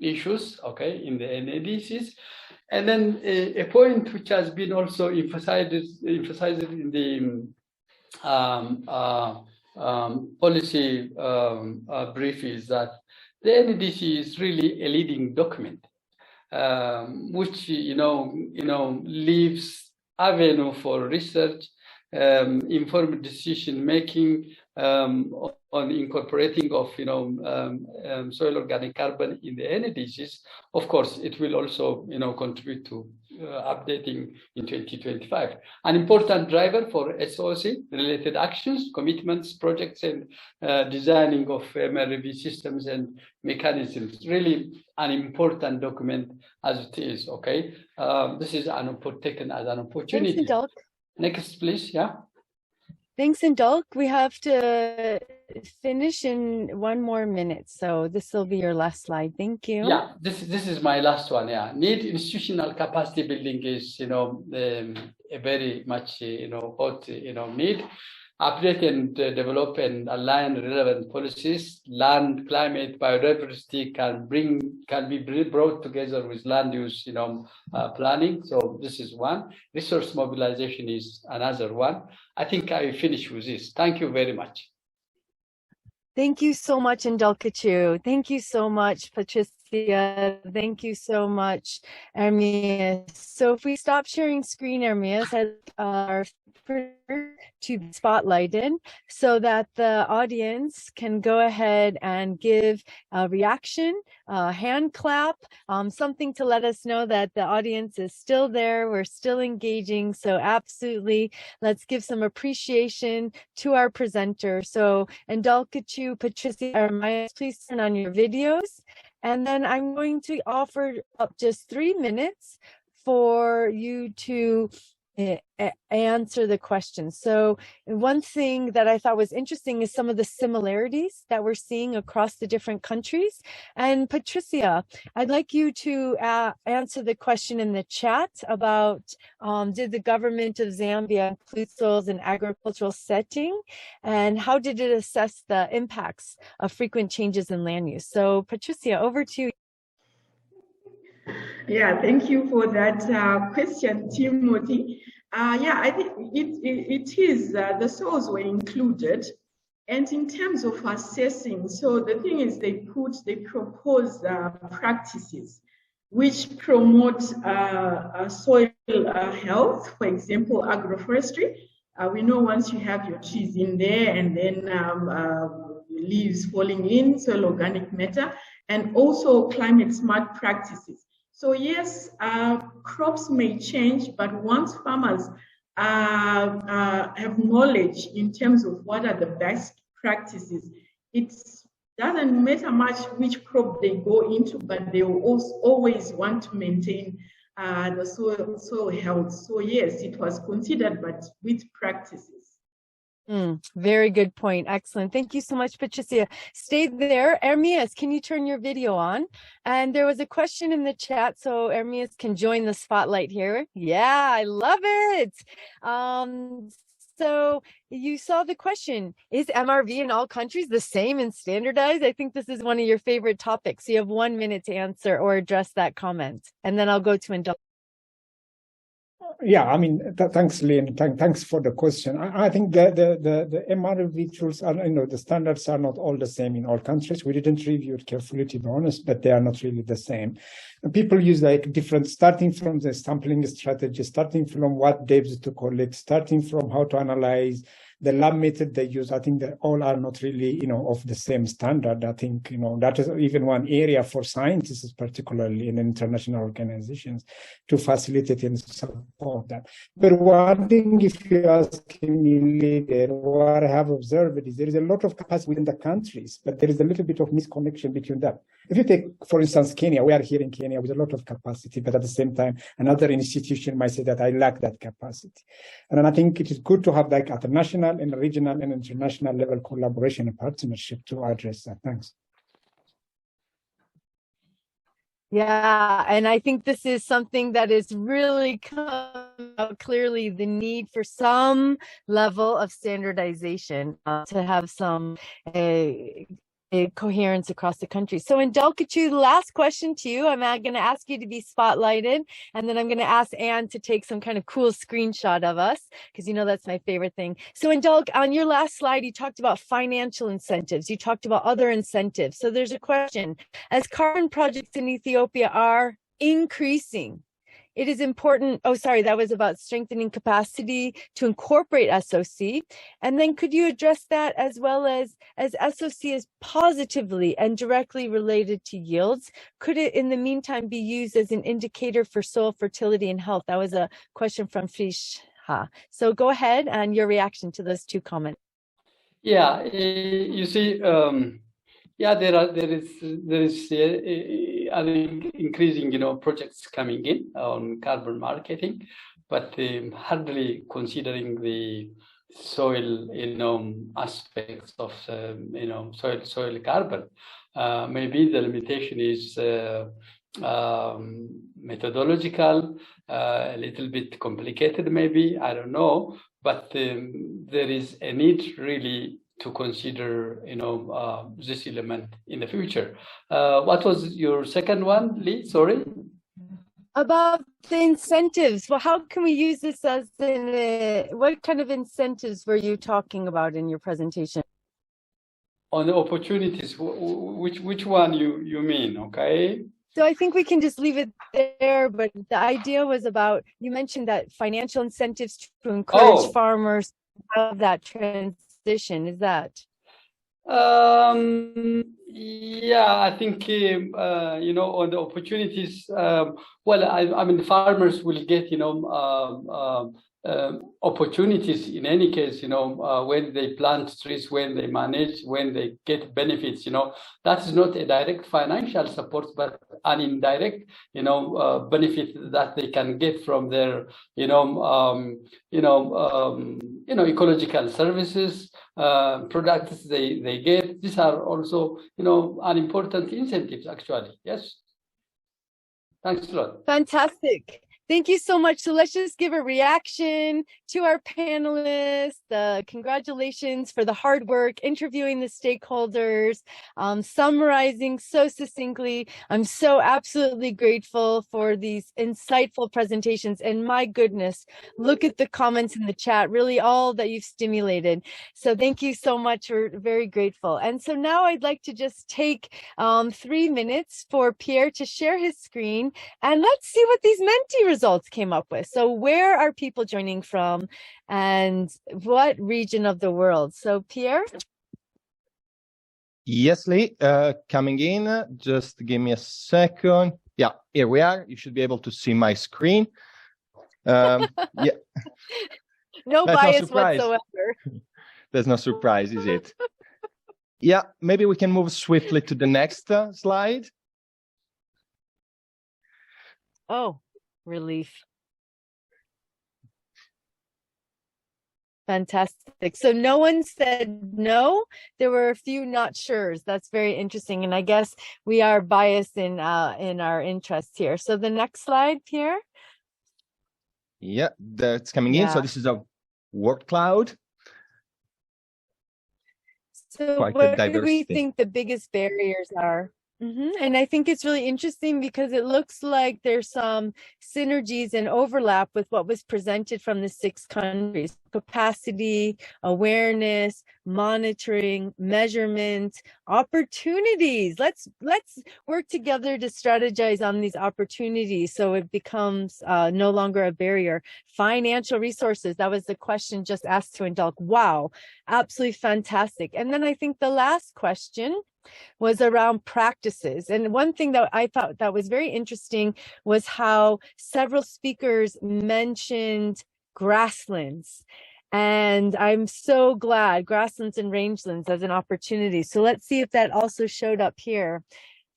issues, okay, in the NDCs. And then a point which has been also emphasized in the policy brief is that the NDC is really a leading document, which leaves avenue for research, informed decision making on incorporating of soil organic carbon in the NDCs. Of course, it will also contribute to updating in 2025. An important driver for SOC related actions, commitments, projects, and designing of MRV systems and mechanisms. Really an important document as it is. Okay, this is taken as an opportunity. Thanks, Ndulk. Next, please. Yeah. Thanks, Ndulk. We have to finish in 1 more minute, so this will be your last slide. Thank you. Yeah, this is my last one. Yeah, institutional capacity building is a very much hot need. Update and develop and align relevant policies. Land, climate, biodiversity can be brought together with land use planning. So this is one. Resource mobilization is another one. I think I finish with this. Thank you very much. Thank you so much, Ndulkachu. Thank you so much, Patricia. Thank you so much, Ermias. So if we stop sharing screen, Ermias, our to be spotlighted so that the audience can go ahead and give a reaction, a hand clap, something to let us know that the audience is still there, we're still engaging. So absolutely, let's give some appreciation to our presenter. So Ndulkachu, Patricia, Ermias, please turn on your videos. And then I'm going to offer up just 3 minutes for you to answer the question. So one thing that I thought was interesting is some of the similarities that we're seeing across the different countries. And Patricia, I'd like you to answer the question in the chat about did the government of Zambia include soils in agricultural setting, and how did it assess the impacts of frequent changes in land use? So Patricia, over to you. Yeah, thank you for that question, Timothy. Yeah, I think it is, the soils were included. And in terms of assessing, so the thing is they propose practices which promote soil health, for example, agroforestry. We know once you have your trees in there and then leaves falling in, soil organic matter, and also climate smart practices. So yes, crops may change, but once farmers have knowledge in terms of what are the best practices, it doesn't matter much which crop they go into, but they will also always want to maintain the soil health. So yes, it was considered, but with practices. Very good point. Excellent. Thank you so much, Patricia. Stay there. Ermias, can you turn your video on? And there was a question in the chat, so Ermias can join the spotlight here. Yeah, I love it. So you saw the question, is MRV in all countries the same and standardized? I think this is one of your favorite topics. So you have 1 minute to answer or address that comment. And then I'll go to Ndulk. Yeah, I mean, thanks, Lynn. Thanks for the question. I think the MRV tools are, the standards are not all the same in all countries. We didn't review it carefully, to be honest, but they are not really the same. And people use like different, starting from the sampling strategy, starting from what depths to collect, starting from how to analyze, the lab method they use. I think that all are not really, of the same standard. I think, that is even one area for scientists, particularly in international organizations, to facilitate and support that. But one thing, if you ask me, what I have observed is there is a lot of capacity within the countries, but there is a little bit of misconnection between them. If you take, for instance, Kenya, we are here in Kenya with a lot of capacity, but at the same time, another institution might say that I lack that capacity. And I think it is good to have like at the national and regional and international level collaboration and partnership to address that. Thanks. Yeah, and I think this is something that is really come out clearly, the need for some level of standardization to have some coherence across the country. So Indalkachu, the last question to you, I'm going to ask you to be spotlighted, and then I'm going to ask Anne to take some kind of cool screenshot of us, because that's my favorite thing. So Indalk, on your last slide, you talked about financial incentives. You talked about other incentives. So there's a question. As carbon projects in Ethiopia are increasing, it is important. Oh, sorry, that was about strengthening capacity to incorporate SOC. And then could you address that as well as SOC is positively and directly related to yields? Could it, in the meantime, be used as an indicator for soil fertility and health? That was a question from Frisha. So go ahead and your reaction to those two comments. Yeah, you see, yeah, there is I think increasing projects coming in on carbon marketing, but hardly considering the soil aspects of soil carbon. Maybe the limitation is methodological, a little bit complicated, maybe, I don't know, but there is a need really to consider, this element in the future. What was your second one, Lee? Sorry. About the incentives. Well, how can we use this as what kind of incentives were you talking about in your presentation? On the opportunities, which one you mean? Okay. So I think we can just leave it there, but the idea was about, you mentioned that financial incentives to encourage farmers to have that transition. Is that? Yeah, I think, on the opportunities, well, I mean, the farmers will get, opportunities in any case, when they plant trees, when they manage, when they get benefits, that is not a direct financial support, but an indirect, benefit that they can get from their, ecological services, products they get. These are also, an important incentives, actually. Yes. Thanks a lot. Fantastic. Thank you so much. So let's just give a reaction to our panelists. Congratulations for the hard work, interviewing the stakeholders, summarizing so succinctly. I'm so absolutely grateful for these insightful presentations. And my goodness, look at the comments in the chat, really all that you've stimulated. So thank you so much. We're very grateful. And so now I'd like to just take 3 minutes for Pierre to share his screen, and let's see what these Menti results came up with. So where are people joining from and what region of the world? So Pierre? Yes, Lee, coming in, just give me a second. Yeah, here we are. You should be able to see my screen. Yeah. No bias whatsoever. There's no surprise, is it? Yeah, maybe we can move swiftly to the next slide. Oh, relief. Fantastic. So no one said no. There were a few not sures. That's very interesting. And I guess we are biased in our interests here. So the next slide, Pierre. Yeah, that's coming in. So this is a word cloud. So what do we think the biggest barriers are? And I think it's really interesting because it looks like there's some synergies and overlap with what was presented from the 6 countries: capacity, awareness, monitoring, measurement, opportunities. Let's work together to strategize on these opportunities so it becomes no longer a barrier. Financial resources, that was the question just asked to Indulk. Wow, absolutely fantastic. And then I think the last question was around practices. And one thing that I thought that was very interesting was how several speakers mentioned grasslands. And I'm so glad grasslands and rangelands as an opportunity. So let's see if that also showed up here.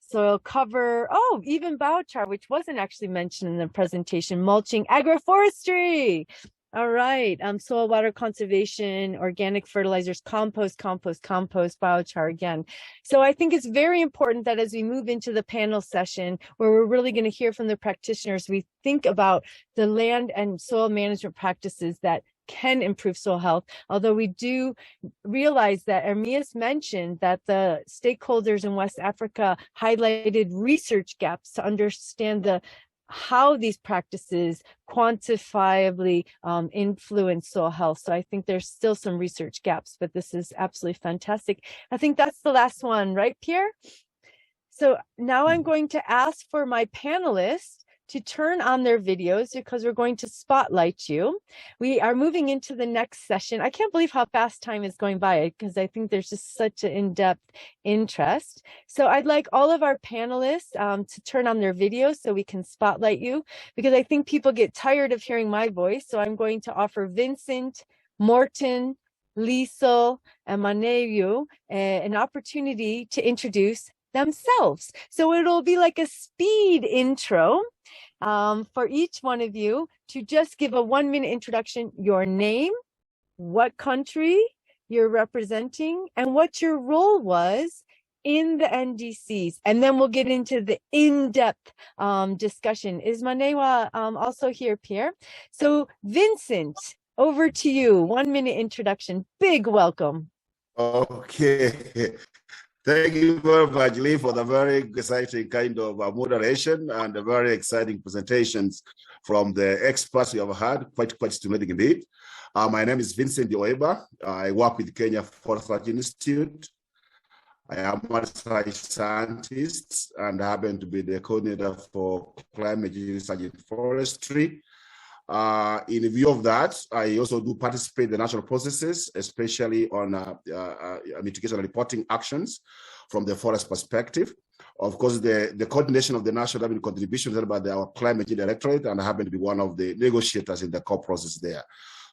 Soil cover, oh, even biochar, which wasn't actually mentioned in the presentation, mulching, agroforestry. All right, soil water conservation, organic fertilizers, compost, biochar again. So I think it's very important that as we move into the panel session, where we're really going to hear from the practitioners, we think about the land and soil management practices that can improve soil health. Although we do realize that Ermias mentioned that the stakeholders in West Africa highlighted research gaps to understand how these practices quantifiably influence soil health. So I think there's still some research gaps, but this is absolutely fantastic. I think that's the last one, right, Pierre? So now I'm going to ask for my panelists to turn on their videos because we're going to spotlight you. We are moving into the next session. I can't believe how fast time is going by because I think there's just such an in-depth interest. So I'd like all of our panelists to turn on their videos so we can spotlight you, because I think people get tired of hearing my voice. So I'm going to offer Vincent, Morten, Liesel, and Maneyu an opportunity to introduce themselves. So it'll be like a speed intro for each one of you to just give a 1-minute introduction, your name, what country you're representing, and what your role was in the NDCs. And then we'll get into the in-depth discussion. Is Manewa also here, Pierre? So Vincent, over to you. 1-minute introduction. Big welcome. Okay. Thank you very much, Lee, for the very exciting kind of moderation and the very exciting presentations from the experts you have had. Quite stimulating indeed. My name is Vincent Yoga. I work with Kenya Forest Research Institute. I am a research scientist and I happen to be the coordinator for climate research and forestry. In view of that, I also do participate in the national processes, especially on mitigation and reporting actions from the forest perspective. Of course, the coordination of the national government contributions by our climate change directorate, and I happen to be one of the negotiators in the core process there.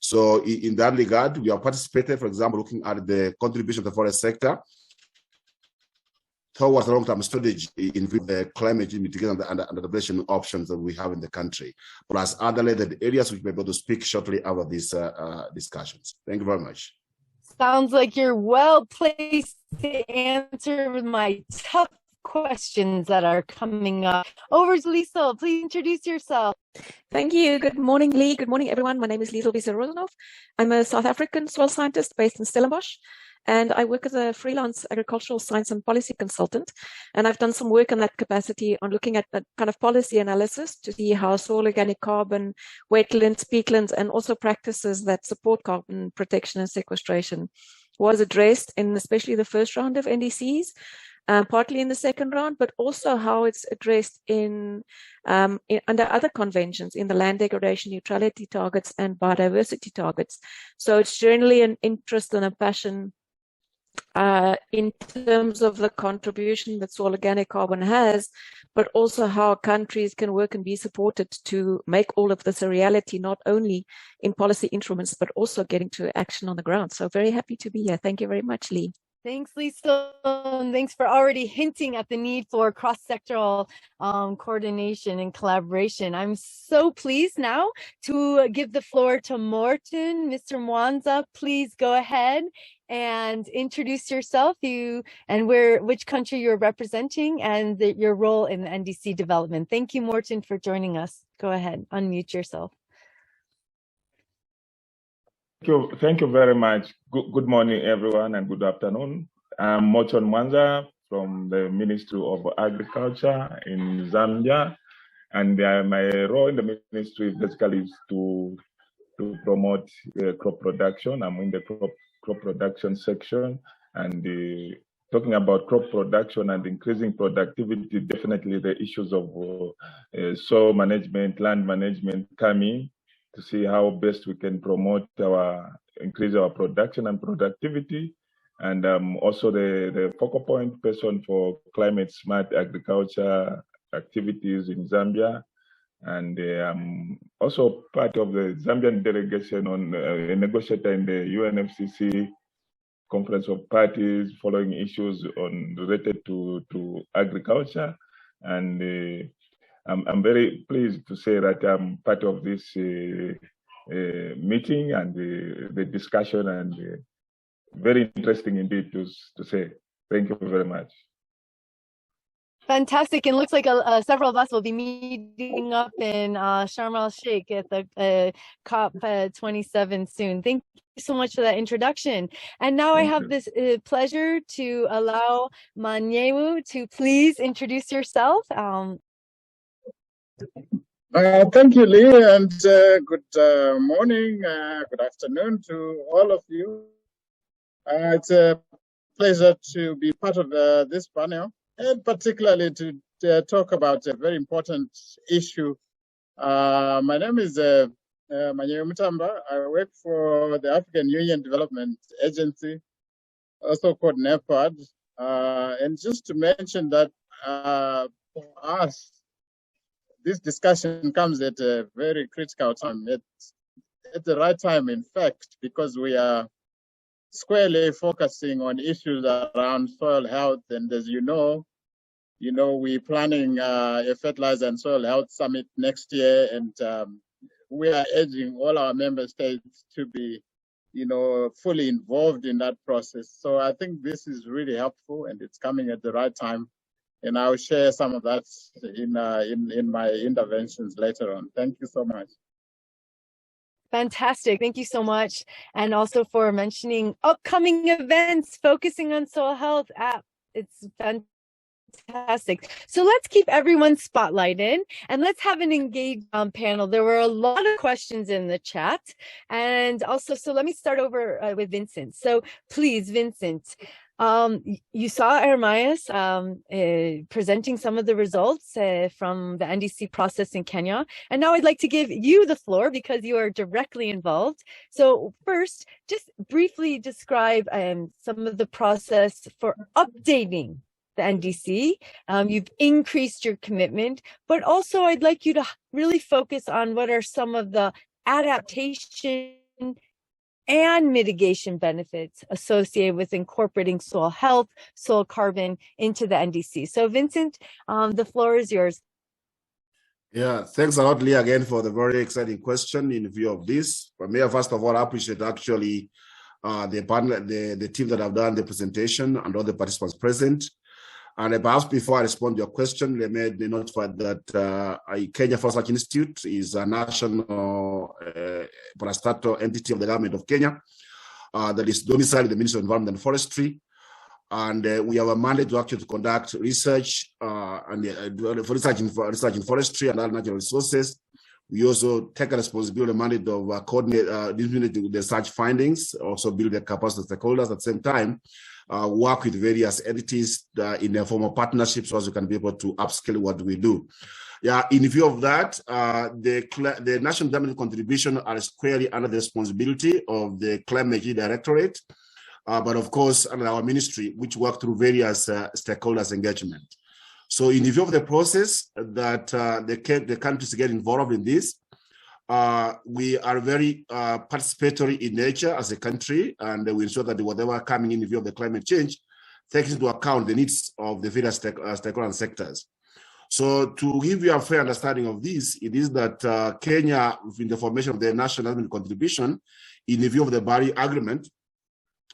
So in that regard, we have participated, for example, looking at the contribution of the forest sector towards the long-term strategy in the climate change mitigation and adaptation options that we have in the country, plus other related areas which we're able to speak shortly after these discussions. Thank you very much. Sounds like you're well placed to answer my tough questions that are coming up. Over to Liesel, please introduce yourself. Thank you. Good morning, Lee. Good morning, everyone. My name is Liesel Rosenov. I'm a South African soil scientist based in Stellenbosch. And I work as a freelance agricultural science and policy consultant. And I've done some work in that capacity on looking at that kind of policy analysis to see how soil organic carbon, wetlands, peatlands, and also practices that support carbon protection and sequestration was addressed in especially the first round of NDCs, partly in the second round, but also how it's addressed in under other conventions in the land degradation neutrality targets and biodiversity targets. So it's generally an interest and a passion in terms of the contribution that soil organic carbon has, but also how countries can work and be supported to make all of this a reality, not only in policy instruments, but also getting to action on the ground. So very happy to be here. Thank you very much, Lee. Thanks, Lisa, and thanks for already hinting at the need for cross-sectoral coordination and collaboration. I'm so pleased now to give the floor to Morten. Mr. Mwanza, please go ahead and introduce yourself, and which country you're representing, and your role in the NDC development. Thank you, Morten, for joining us. Go ahead, unmute yourself. Thank you very much. Good morning, everyone, and good afternoon. I'm Morten Mwanza from the Ministry of Agriculture in Zambia. And my role in the ministry basically is to promote crop production. I'm in the crop production section, and talking about crop production and increasing productivity, definitely the issues of soil management, land management come in to see how best we can promote increase our production and productivity. And also the focal point person for climate smart agriculture activities in Zambia. And I'm also part of the Zambian delegation on a negotiator in the UNFCCC Conference of Parties following issues related to agriculture. And I'm very pleased to say that I'm part of this meeting and the discussion, and very interesting indeed to say. Thank you very much. Fantastic. And looks like several of us will be meeting up in Sharm el-Sheikh at the COP 27 soon. Thank you so much for that introduction. And now I have this pleasure to allow Manyewu to please introduce yourself. Thank you, Lee, and good morning, good afternoon to all of you. It's a pleasure to be part of this panel, and particularly to talk about a very important issue. My name is Manyewu Mutamba. I work for the African Union Development Agency, also called NEPAD. And just to mention that for us, this discussion comes at a very critical time, at the right time, in fact, because we are squarely focusing on issues around soil health. And as you know, we're planning a fertilizer and soil health summit next year, and we are urging all our member states to be, fully involved in that process. So I think this is really helpful, and it's coming at the right time. And I'll share some of that in my interventions later on. Thank you so much. Fantastic. Thank you so much. And also for mentioning upcoming events focusing on soil health. It's fantastic. So let's keep everyone spotlighted and let's have an engaged panel. There were a lot of questions in the chat. And also, so let me start over with Vincent. So please, Vincent, you saw Ermias presenting some of the results from the NDC process in Kenya. And now I'd like to give you the floor because you are directly involved. So first, just briefly describe some of the process for updating the NDC. You've increased your commitment, but also I'd like you to really focus on what are some of the adaptation and mitigation benefits associated with incorporating soil health, soil carbon into the NDC. So Vincent, the floor is yours. Yeah, thanks a lot, Lee, again for the very exciting question in view of this. But may I first of all appreciate actually the team that have done the presentation and all the participants present. And perhaps before I respond to your question, let me notify that Kenya Forest Research Institute is a national parastatal entity of the government of Kenya that is domiciled in the Ministry of Environment and Forestry. And we have a mandate to actually conduct research for research in forestry and other natural resources. We also take a responsibility, a mandate of coordinate the research findings, also build the capacity of stakeholders at the same time. Work with various entities in a form of partnerships so as we can be able to upscale what we do. Yeah, in view of that, the national government contribution are squarely under the responsibility of the Climate Change Directorate, but of course under our ministry, which work through various stakeholders engagement. So in view of the process that the countries get involved in this, we are very participatory in nature as a country, and we ensure that whatever coming in view of the climate change takes into account the needs of the various stakeholder sectors. So to give you a fair understanding of this, it is that Kenya, in the formation of the national government contribution, in the view of the Bali Agreement,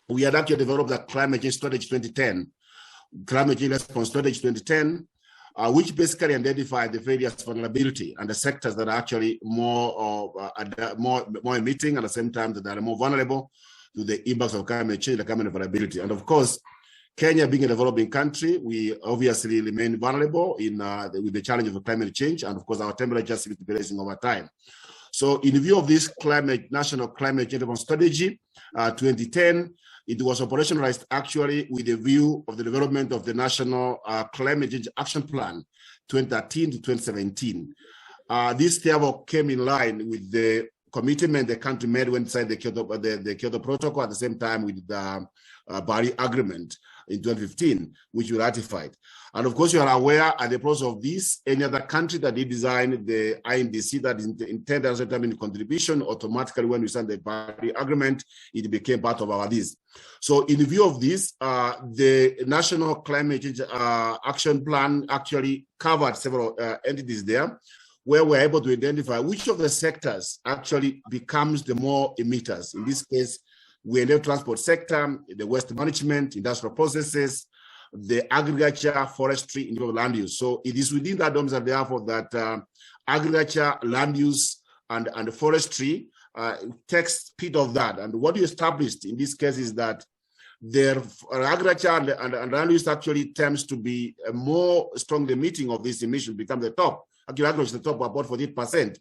we had actually developed the Climate Change Strategy 2010, Climate Change Response Strategy 2010, which basically identify the various vulnerability and the sectors that are actually more emitting, at the same time that they are more vulnerable to the impacts of climate change, the climate vulnerability. And of course, Kenya being a developing country, we obviously remain vulnerable with the challenge of climate change, and of course our temperature seems to be rising over time. So in view of this national climate change strategy, 2010, it was operationalized actually with a view of the development of the National Climate Change Action Plan 2013 to 2017. This therefore came in line with the commitment the country made when it signed the Kyoto Protocol, at the same time with the Paris Agreement in 2015, which we ratified. And of course, you are aware at the process of this, any other country that did design the NDC that is intended as a determined contribution, automatically when we signed the Paris Agreement, it became part of our list. So in view of this, the National Climate Change Action Plan actually covered several entities there, where we're able to identify which of the sectors actually becomes the more emitters. In this case, we have the transport sector, the waste management, industrial processes, the agriculture, forestry, and land use. So it is within that domicile, therefore, that agriculture, land use, and forestry takes bit of that. And what you established in this case is that their agriculture and land use actually tends to be a more strongly emitting of these emissions, become the top. Actually, agriculture is the top, about 48%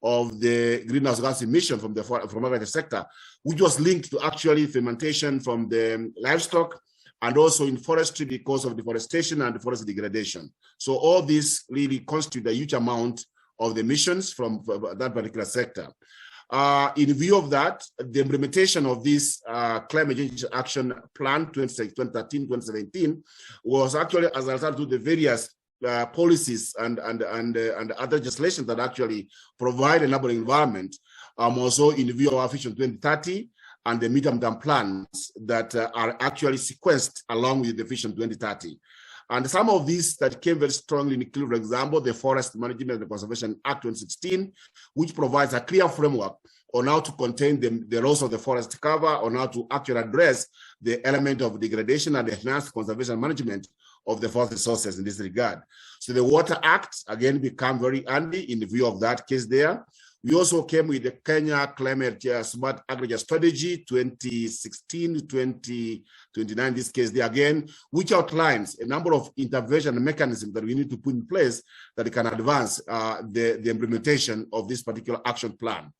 of the greenhouse gas emission from agriculture sector, which was linked to actually fermentation from the livestock, and also in forestry because of deforestation and forest degradation. So all this really constitute a huge amount of the emissions from that particular sector. In view of that, the implementation of this Climate Change Action Plan 2013-2017 was actually as a result of the various policies and other legislation that actually provide an enabling environment, also in view of our Vision 2030 and the medium-term plans that are actually sequenced along with the Vision 2030. And some of these that came very strongly include, for example, the Forest Management and Conservation Act 2016, which provides a clear framework on how to contain the loss of the forest cover, on how to actually address the element of degradation and enhanced conservation management of the forest resources in this regard. So the Water Act, again, became very handy in the view of that case there. We also came with the Kenya Climate Smart Agriculture Strategy 2016 to 2029, this case there again, which outlines a number of intervention mechanisms that we need to put in place that can advance the implementation of this particular action plan.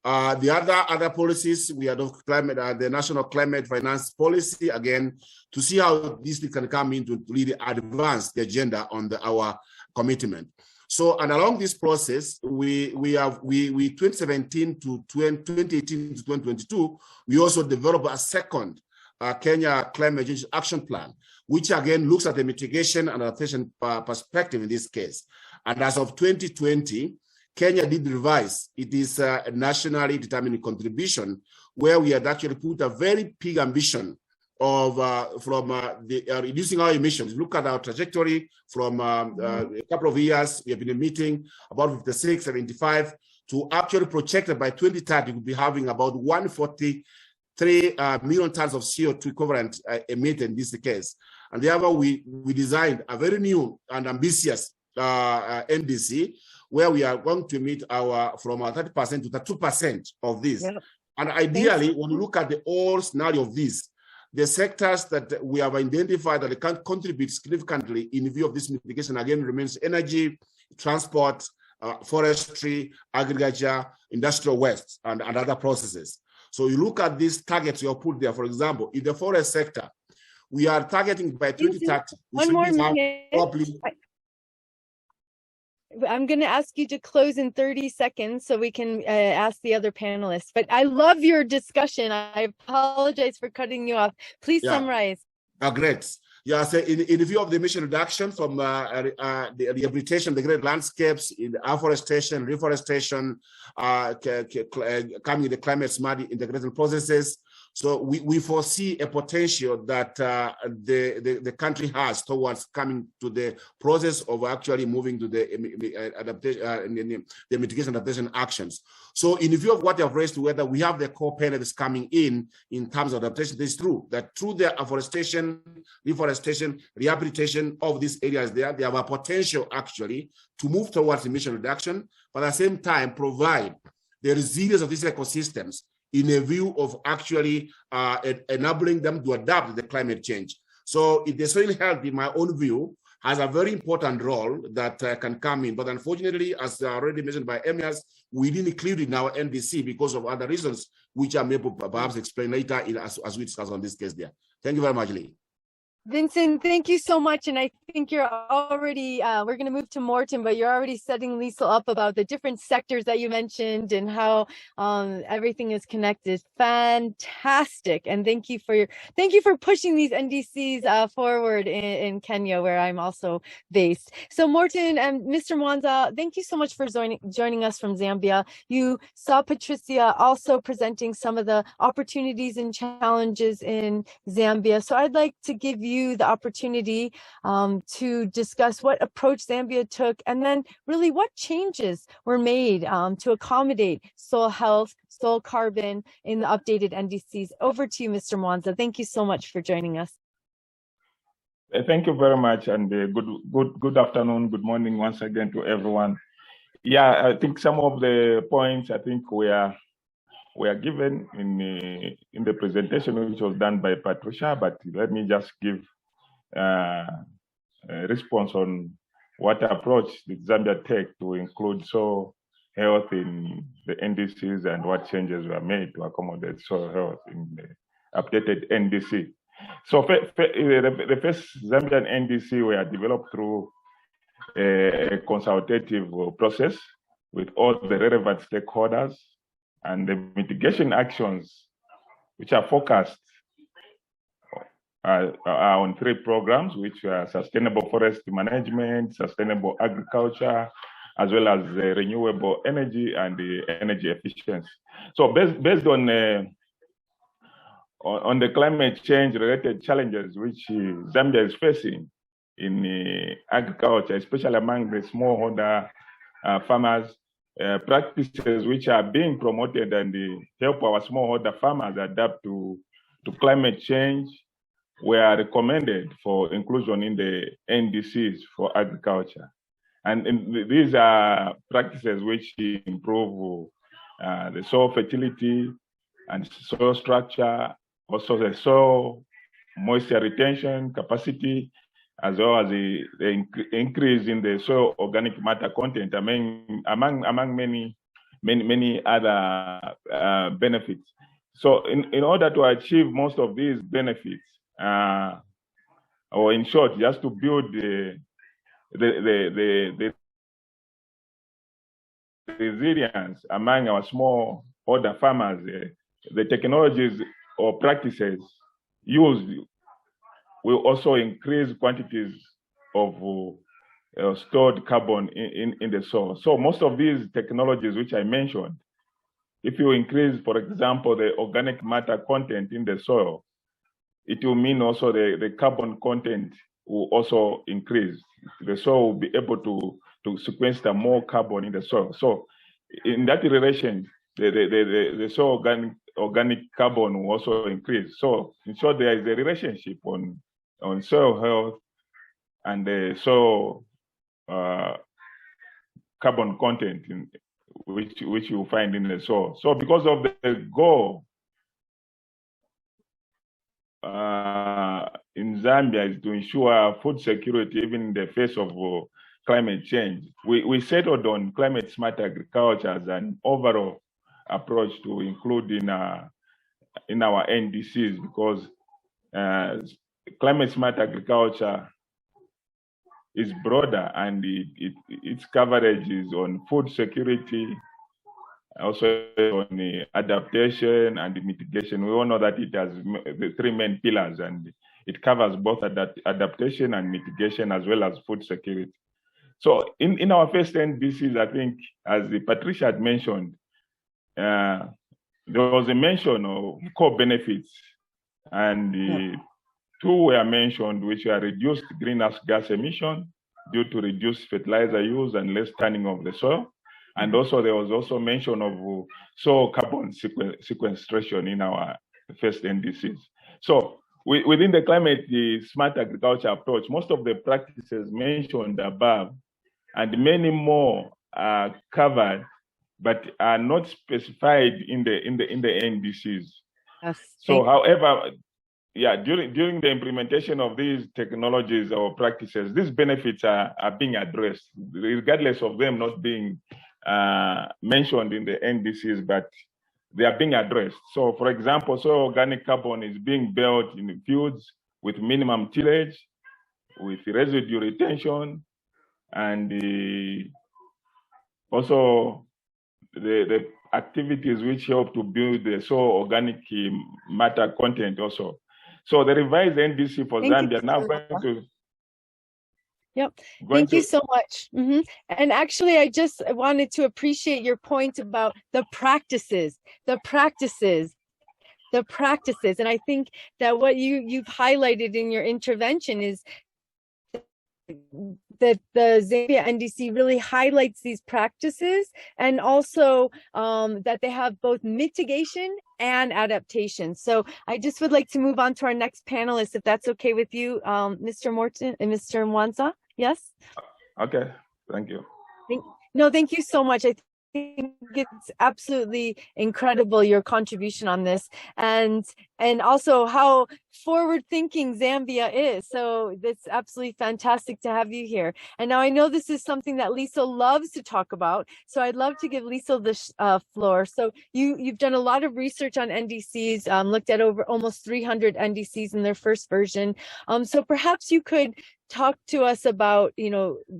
The other policies, we had the National Climate Finance Policy, again, to see how this can come in to really advance the agenda on our commitment. So, and along this process, we 2017 to 2018 to 2022, we also developed a second Kenya Climate Change Action Plan, which again looks at the mitigation and adaptation perspective in this case. And as of 2020, Kenya did revise. It is a nationally determined contribution where we had actually put a very big ambition of reducing our emissions. Look at our trajectory from a couple of years. We have been emitting about 56, 75 to actually projected by 2030 we'll be having about 143 million tons of CO2 equivalent emitted in this case. And therefore, we designed a very new and ambitious NDC where we are going to meet from our 30% to 2% of this. Yeah. And ideally, when you look at the whole scenario of this, the sectors that we have identified that can contribute significantly in view of this mitigation again remains energy, transport, forestry, agriculture, industrial waste, and other processes. So you look at these targets you have put there, for example, in the forest sector, we are targeting by 2030. One more minute. I'm going to ask you to close in 30 seconds so we can ask the other panelists. But I love your discussion. I apologize for cutting you off. Please summarize. Great. Yeah, so in view of the emission reduction from the rehabilitation of the great landscapes, in afforestation, reforestation, coming the climate smart integrated processes. So we foresee a potential that the country has towards coming to the process of actually moving to the adaptation, the mitigation adaptation actions. So in view of what I've raised, whether we have the core benefits coming in terms of adaptation, it's true that through the afforestation, reforestation, rehabilitation of these areas there, they have a potential actually to move towards emission reduction, but at the same time provide the resilience of these ecosystems in a view of actually enabling them to adapt to the climate change. So the soil health, in my own view, has a very important role that can come in. But unfortunately, as already mentioned by Emias, we didn't include it in our NDC because of other reasons, which I may perhaps explain later as we discuss on this case there. Thank you very much, Lee. Vincent, thank you so much. And I think you're already, we're going to move to Morton, but you're already setting Lisa up about the different sectors that you mentioned and how everything is connected. Fantastic. And thank you for pushing these NDCs forward in Kenya, where I'm also based. So Morton and Mr. Mwanza, thank you so much for joining us from Zambia. You saw Patricia also presenting some of the opportunities and challenges in Zambia. So I'd like to give you the opportunity to discuss what approach Zambia took, and then really what changes were made to accommodate soil health, soil carbon in the updated NDCs. Over to you, Mr. Mwanza. Thank you so much for joining us. Thank you very much, and good afternoon, good morning once again to everyone. Yeah, I think some of the points I think we are given in the presentation, which was done by Patricia, but let me just give a response on what approach did Zambia take to include soil health in the NDCs and what changes were made to accommodate soil health in the updated NDC. So the first Zambian NDC were developed through a consultative process with all the relevant stakeholders, and the mitigation actions, which are focused are on 3 programs, which are sustainable forest management, sustainable agriculture, as well as renewable energy and the energy efficiency. So based on the climate change related challenges which Zambia is facing in agriculture, especially among the smallholder farmers, practices which are being promoted and help our smallholder farmers adapt to climate change were recommended for inclusion in the NDCs for agriculture. And these are practices which improve the soil fertility and soil structure, also the soil moisture retention capacity, as well as the increase in the soil organic matter content among many other benefits. So in order to achieve most of these benefits, or in short, just to build the resilience among our smallholder farmers, the technologies or practices used will also increase quantities of stored carbon in the soil. So most of these technologies which I mentioned, if you increase, for example, the organic matter content in the soil, it will mean also the carbon content will also increase. The soil will be able to sequester more carbon in the soil. So in that relation, the soil organic carbon will also increase. So in short, there is a relationship on soil health and the soil carbon content which you find in the soil. So because of the goal in Zambia is to ensure food security even in the face of climate change, we settled on climate smart agriculture as an overall approach to include in our NDCs, because climate smart agriculture is broader and its coverage is on food security, also on the adaptation and the mitigation. We all know that it has the 3 main pillars, and it covers both adaptation and mitigation as well as food security. So in our first NDCs, I think, as Patricia had mentioned, there was a mention of core benefits, and 2 were mentioned, which are reduced greenhouse gas emission due to reduced fertilizer use and less tanning of the soil. And also there was also mention of soil carbon sequestration in our first NDCs. So within the climate smart agriculture approach, most of the practices mentioned above and many more are covered, but are not specified in the NDCs. Yes. So however, during the implementation of these technologies or practices, these benefits are being addressed, regardless of them not being mentioned in the NDCs, but they are being addressed. So, for example, soil organic carbon is being built in fields with minimum tillage, with residue retention, and also the activities which help to build the soil organic matter content also. So the revised NDC for Zambia now going to. Yep. Thank you so much. And actually, I just wanted to appreciate your point about the practices. And I think that what you've highlighted in your intervention is that the Zambia NDC really highlights these practices, and also that they have both mitigation and adaptation. So I just would like to move on to our next panelist, if that's okay with you, Mr. Morton and Mr. Mwanza. Yes? Okay, thank you. Thank you so much. I think it's absolutely incredible, your contribution on this, and also how forward-thinking Zambia is. So it's absolutely fantastic to have you here. And now I know this is something that Lisa loves to talk about, so I'd love to give Lisa the floor. So you've done a lot of research on NDCs, looked at over almost 300 NDCs in their first version. So perhaps you could talk to us about,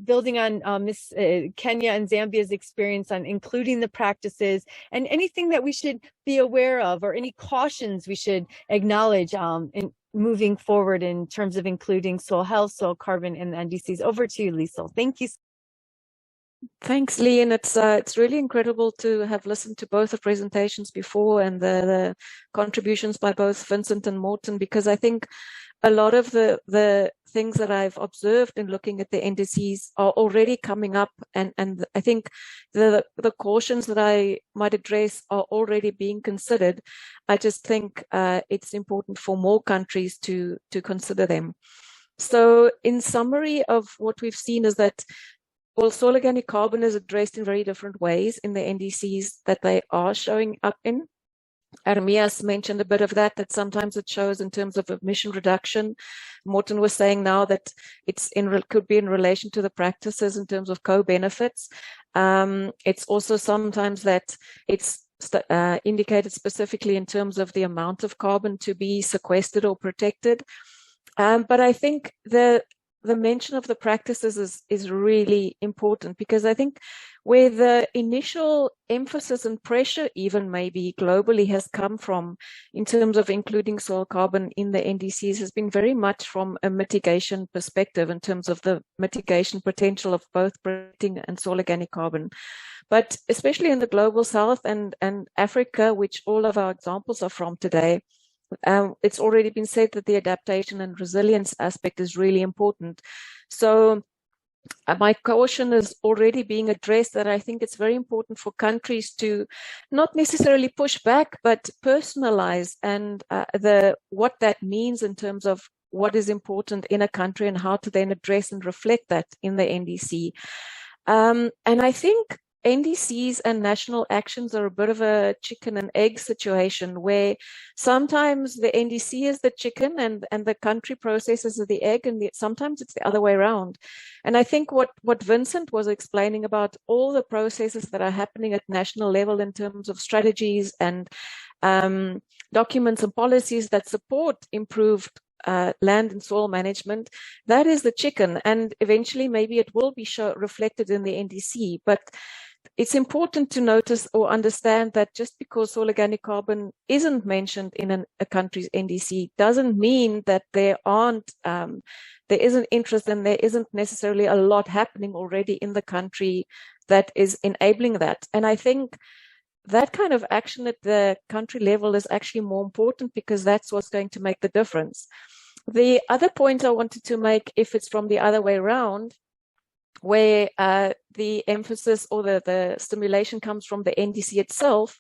building on Miss Kenya and Zambia's experience on including the practices, and anything that we should be aware of, or any cautions we should acknowledge in moving forward in terms of including soil health, soil carbon, and the NDCs. Over to you, Lisa. Thank you. Thanks, Lee, and it's really incredible to have listened to both the presentations before and the contributions by both Vincent and Morton, because I think a lot of the things that I've observed in looking at the NDCs are already coming up, and I think the cautions that I might address are already being considered. I just think it's important for more countries to consider them. So in summary of what we've seen is that soil organic carbon is addressed in very different ways in the NDCs that they are showing up in. Armias mentioned a bit of that sometimes it shows in terms of emission reduction. Morton was saying now that could be in relation to the practices in terms of co-benefits. It's also sometimes that it's indicated specifically in terms of the amount of carbon to be sequestered or protected. But I think the mention of the practices is really important, because I think where the initial emphasis and pressure even maybe globally has come from in terms of including soil carbon in the NDCs has been very much from a mitigation perspective in terms of the mitigation potential of both protecting and soil organic carbon. But especially in the global south and Africa, which all of our examples are from today, it's already been said that the adaptation and resilience aspect is really important. So my caution is already being addressed, that I think it's very important for countries to not necessarily push back, but personalize and what that means in terms of what is important in a country and how to then address and reflect that in the NDC. And I think NDCs and national actions are a bit of a chicken and egg situation, where sometimes the NDC is the chicken and the country processes are the egg, and sometimes it's the other way around. And I think what Vincent was explaining about all the processes that are happening at national level in terms of strategies and documents and policies that support improved land and soil management, that is the chicken, and eventually maybe it will be reflected in the NDC. But it's important to notice or understand that just because soil organic carbon isn't mentioned in a country's NDC doesn't mean that there isn't interest and there isn't necessarily a lot happening already in the country that is enabling that. And I think that kind of action at the country level is actually more important, because that's what's going to make the difference. The other point I wanted to make, if it's from the other way around, where the emphasis or the stimulation comes from the NDC itself,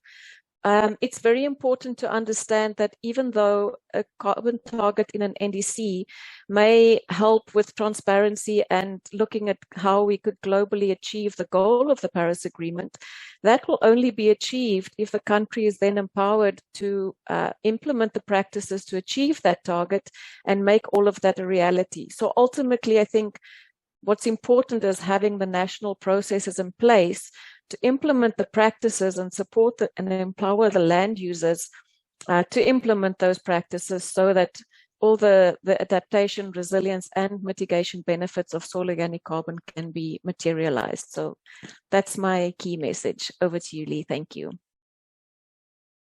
it's very important to understand that even though a carbon target in an NDC may help with transparency and looking at how we could globally achieve the goal of the Paris Agreement, that will only be achieved if the country is then empowered to implement the practices to achieve that target and make all of that a reality. So ultimately, I think what's important is having the national processes in place to implement the practices and support and empower the land users to implement those practices so that all the adaptation, resilience, and mitigation benefits of soil organic carbon can be materialized. So that's my key message. Over to you, Lee. Thank you.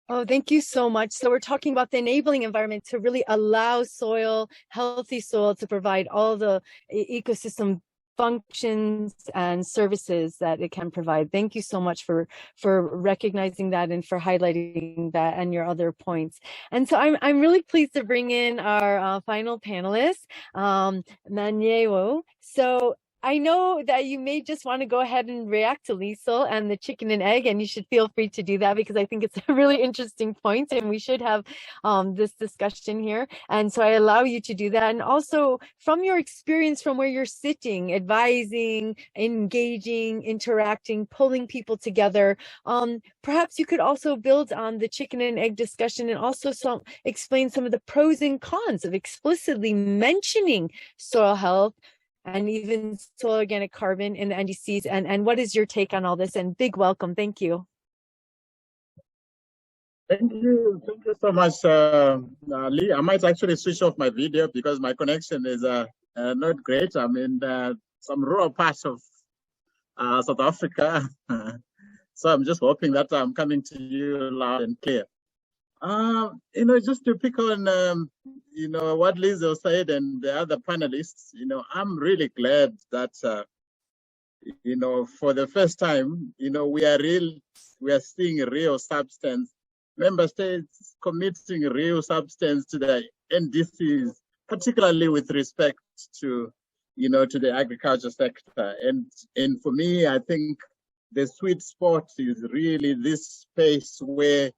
Oh, thank you so much. So we're talking about the enabling environment to really allow soil, healthy soil, to provide all the ecosystem functions and services that it can provide. Thank you so much for recognizing that and for highlighting that and your other points. And so I'm really pleased to bring in our final panelist, Nanyewo. So I know that you may just want to go ahead and react to Liesl and the chicken and egg, and you should feel free to do that because I think it's a really interesting point and we should have this discussion here. And so I allow you to do that. And also from your experience from where you're sitting, advising, engaging, interacting, pulling people together, perhaps you could also build on the chicken and egg discussion and also explain some of the pros and cons of explicitly mentioning soil health and even soil organic carbon in the NDCs. And what is your take on all this? And big welcome. Thank you. Thank you so much, Lee. I might actually switch off my video because my connection is not great. I'm in some rural parts of South Africa. So I'm just hoping that I'm coming to you loud and clear. Just to pick on, what Liesl said and the other panelists, I'm really glad that, for the first time, we are seeing real substance. Member states committing real substance to the NDCs, particularly with respect to, to the agriculture sector. And for me, I think the sweet spot is really this space where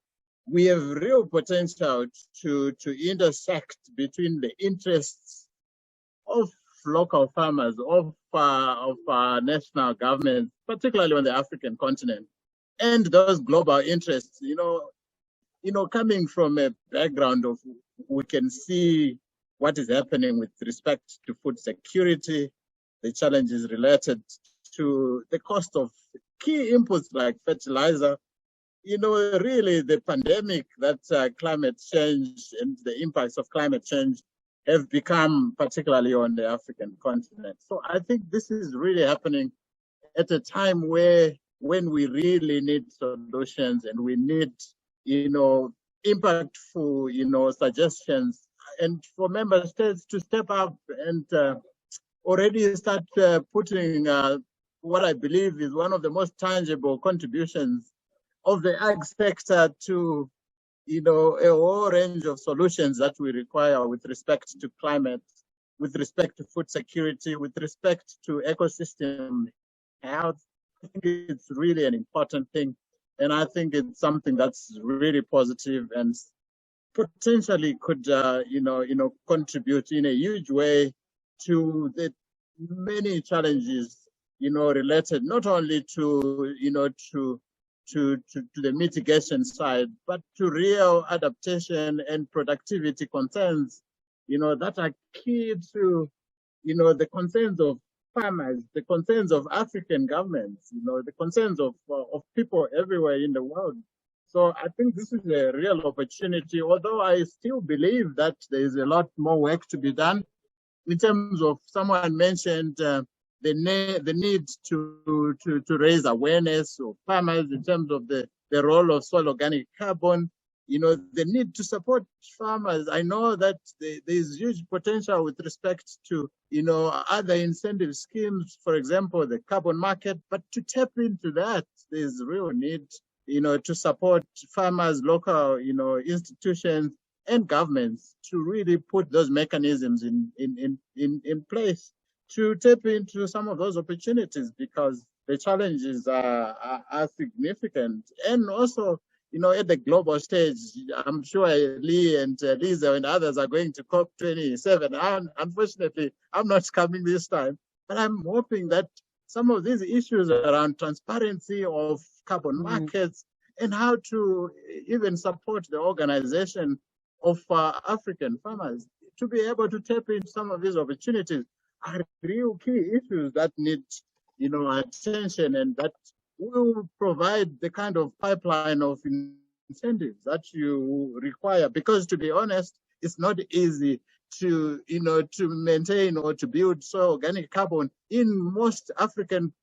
we have real potential to intersect between the interests of local farmers, of national governments, particularly on the African continent, and those global interests. Coming from a background of, we can see what is happening with respect to food security, the challenges related to the cost of key inputs like fertilizer. Really the pandemic, that climate change and the impacts of climate change have become particularly on the African continent. So I think this is really happening at a time when we really need solutions and we need, impactful, suggestions, and for member states to step up and already start putting what I believe is one of the most tangible contributions of the ag sector to, a whole range of solutions that we require with respect to climate, with respect to food security, with respect to ecosystem health. I think it's really an important thing. And I think it's something that's really positive and potentially could, contribute in a huge way to the many challenges, related not only to, to the mitigation side, but to real adaptation and productivity concerns, that are key to, the concerns of farmers, the concerns of African governments, the concerns of people everywhere in the world. So I think this is a real opportunity, although I still believe that there is a lot more work to be done in terms of, someone mentioned the need to raise awareness of farmers in terms of the role of soil organic carbon, the need to support farmers. I know that there is huge potential with respect to, other incentive schemes, for example, the carbon market, but to tap into that, there's real need, to support farmers, local, institutions and governments to really put those mechanisms in place to tap into some of those opportunities, because the challenges are significant. And also, at the global stage, I'm sure Lee and Lisa and others are going to COP27. Unfortunately, I'm not coming this time, but I'm hoping that some of these issues around transparency of carbon markets and how to even support the organization of African farmers to be able to tap into some of these opportunities are real key issues that need, attention, and that will provide the kind of pipeline of incentives that you require. Because to be honest, it's not easy to, to maintain or to build soil organic carbon in most African,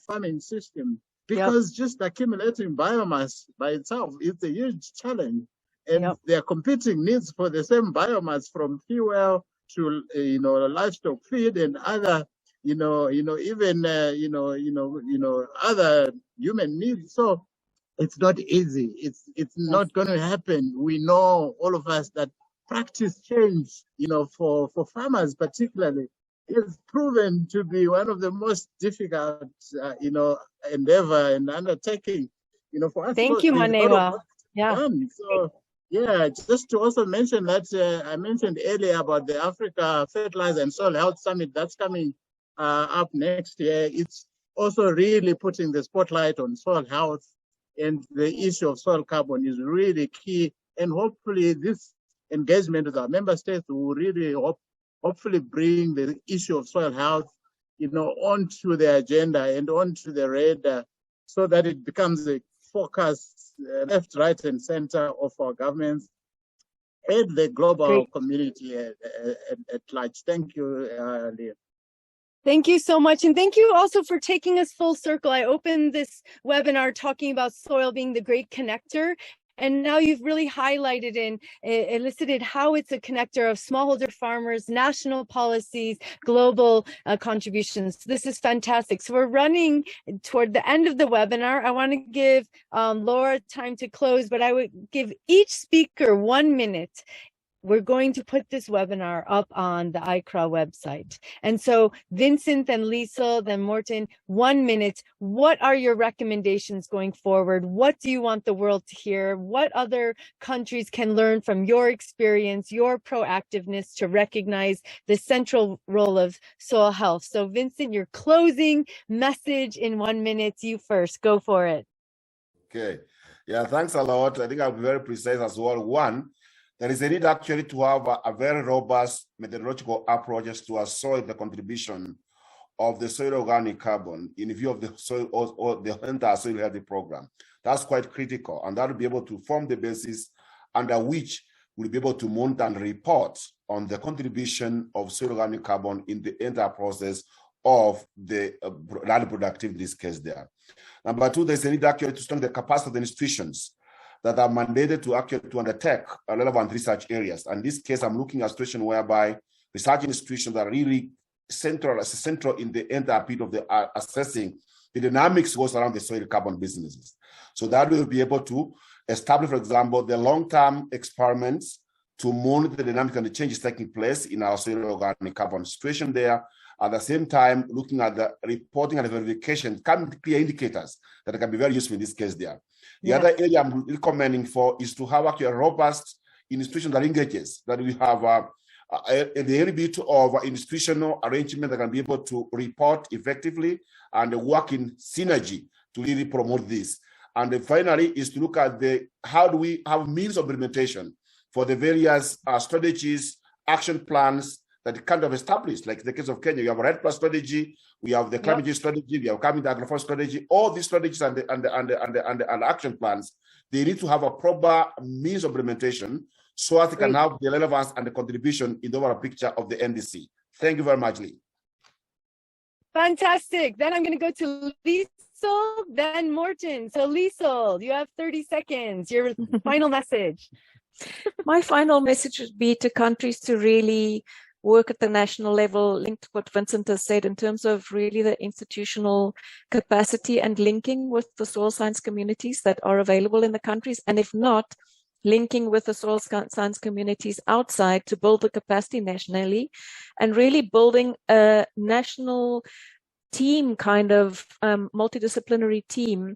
farming systems, because just accumulating biomass by itself is a huge challenge. And there are competing needs for the same biomass, from fuel to, livestock feed and other, even, other human needs. So it's not easy. It's not going to happen. We know, all of us, that practice change, for farmers particularly, is proven to be one of the most difficult, endeavor and undertaking, for us. Thank you, Manewa. So, just to also mention that I mentioned earlier about the Africa Fertilizer and Soil Health Summit that's coming up next year. It's also really putting the spotlight on soil health, and the issue of soil carbon is really key. And hopefully this engagement with our member states will really hopefully bring the issue of soil health, onto the agenda and onto the radar, so that it becomes a focus left, right, and center of our governments and the global community at large. Thank you, Leah. Thank you so much. And thank you also for taking us full circle. I opened this webinar talking about soil being the great connector. And now you've really highlighted and elicited how it's a connector of smallholder farmers, national policies, global contributions. This is fantastic. So we're running toward the end of the webinar. I want to give Laura time to close, but I would give each speaker 1 minute. We're going to put this webinar up on the AICCRA website. And so Vincent, then Liesl, then Morten, 1 minute. What are your recommendations going forward? What do you want the world to hear? What other countries can learn from your experience, your proactiveness to recognize the central role of soil health? So Vincent, your closing message in 1 minute. You first, go for it. Okay. Yeah, thanks a lot. I think I'll be very precise as well. One, there is a need actually to have a very robust methodological approaches to assess the contribution of the soil organic carbon in view of the soil or the entire soil healthy program. That's quite critical, and that will be able to form the basis under which we'll be able to monitor and report on the contribution of soil organic carbon in the entire process of the land productivity in this case there. Number two, there's a need actually to strengthen the capacity of the institutions that are mandated to actually to undertake relevant research areas. And in this case, I'm looking at a situation whereby research institutions are really central in the entire bit of the assessing the dynamics goes around the soil carbon businesses. So that will be able to establish, for example, the long-term experiments to monitor the dynamics and the changes taking place in our soil organic carbon situation there. At the same time, looking at the reporting and the verification, clear indicators that can be very useful in this case there. The other area I'm recommending for is to have actually a robust institution that engages, that we have a little bit of institutional arrangement that can be able to report effectively and work in synergy to really promote this. And then finally is to look at how do we have means of implementation for the various strategies, action plans that kind of established, like the case of Kenya. We have a RED+ strategy, we have the climate change strategy, we have carbon agroforest strategy. All these strategies and action plans, they need to have a proper means of implementation so as they can have the relevance and the contribution in the overall picture of the NDC. Thank you very much, Lee. Fantastic. Then I'm going to go to Liesl, then Morten. So Liesl, you have 30 seconds. Your final message. My final message would be to countries to really work at the national level, linked to what Vincent has said in terms of really the institutional capacity and linking with the soil science communities that are available in the countries. And if not, linking with the soil science communities outside to build the capacity nationally and really building a national team, kind of multidisciplinary team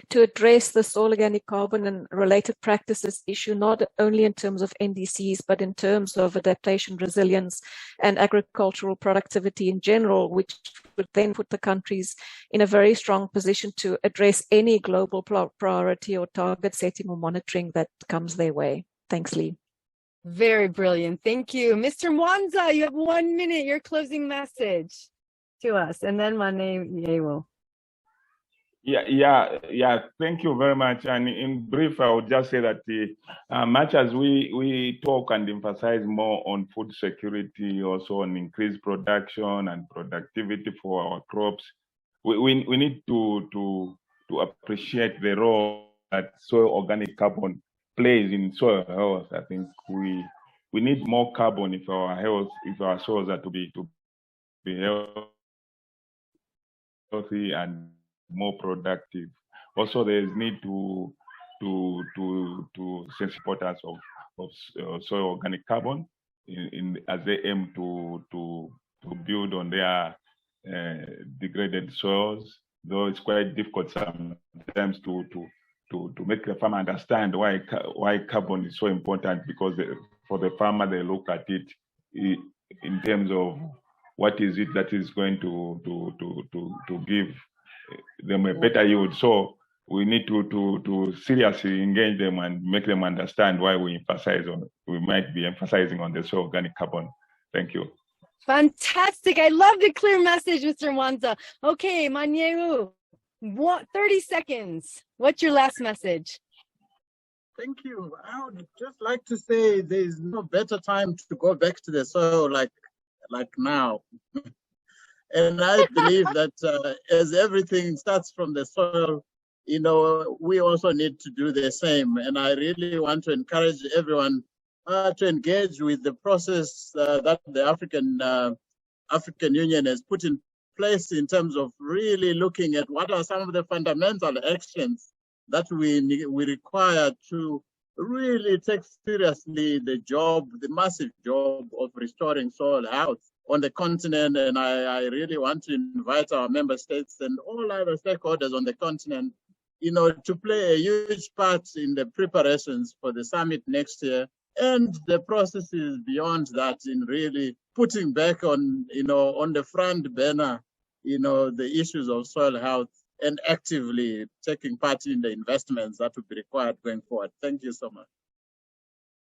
to address the soil organic carbon and related practices issue, not only in terms of NDCs, but in terms of adaptation, resilience, and agricultural productivity in general, which would then put the countries in a very strong position to address any global priority or target setting or monitoring that comes their way. Thanks, Lee. Very brilliant. Thank you. Mr. Mwanza, you have 1 minute, your closing message to us, and then Mane will. Yeah. Thank you very much. And in brief, I would just say that much as we talk and emphasize more on food security, also on increased production and productivity for our crops, we need to appreciate the role that soil organic carbon plays in soil health. I think we need more carbon if our soils are to be healthy and more productive. Also, there is need to sense importance of soil organic carbon as they aim to build on their degraded soils. Though it's quite difficult sometimes to make the farmer understand why carbon is so important, because for the farmer they look at it in terms of what is it that is going to give them a better yield. So we need to seriously engage them and make them understand why we might be emphasizing on the soil organic carbon. Thank you. Fantastic. I love the clear message, Mr. Mwanza. Okay, Manyehu, 30 seconds. What's your last message? Thank you. I would just like to say there's no better time to go back to the soil like now. And I believe that as everything starts from the soil, we also need to do the same. And I really want to encourage everyone to engage with the process that the African Union has put in place in terms of really looking at what are some of the fundamental actions that we require to really take seriously the massive job of restoring soil health on the continent. And I really want to invite our member states and all other stakeholders on the continent, to play a huge part in the preparations for the summit next year and the processes beyond that, in really putting back on the front burner, the issues of soil health, and actively taking part in the investments that will be required going forward. Thank you so much.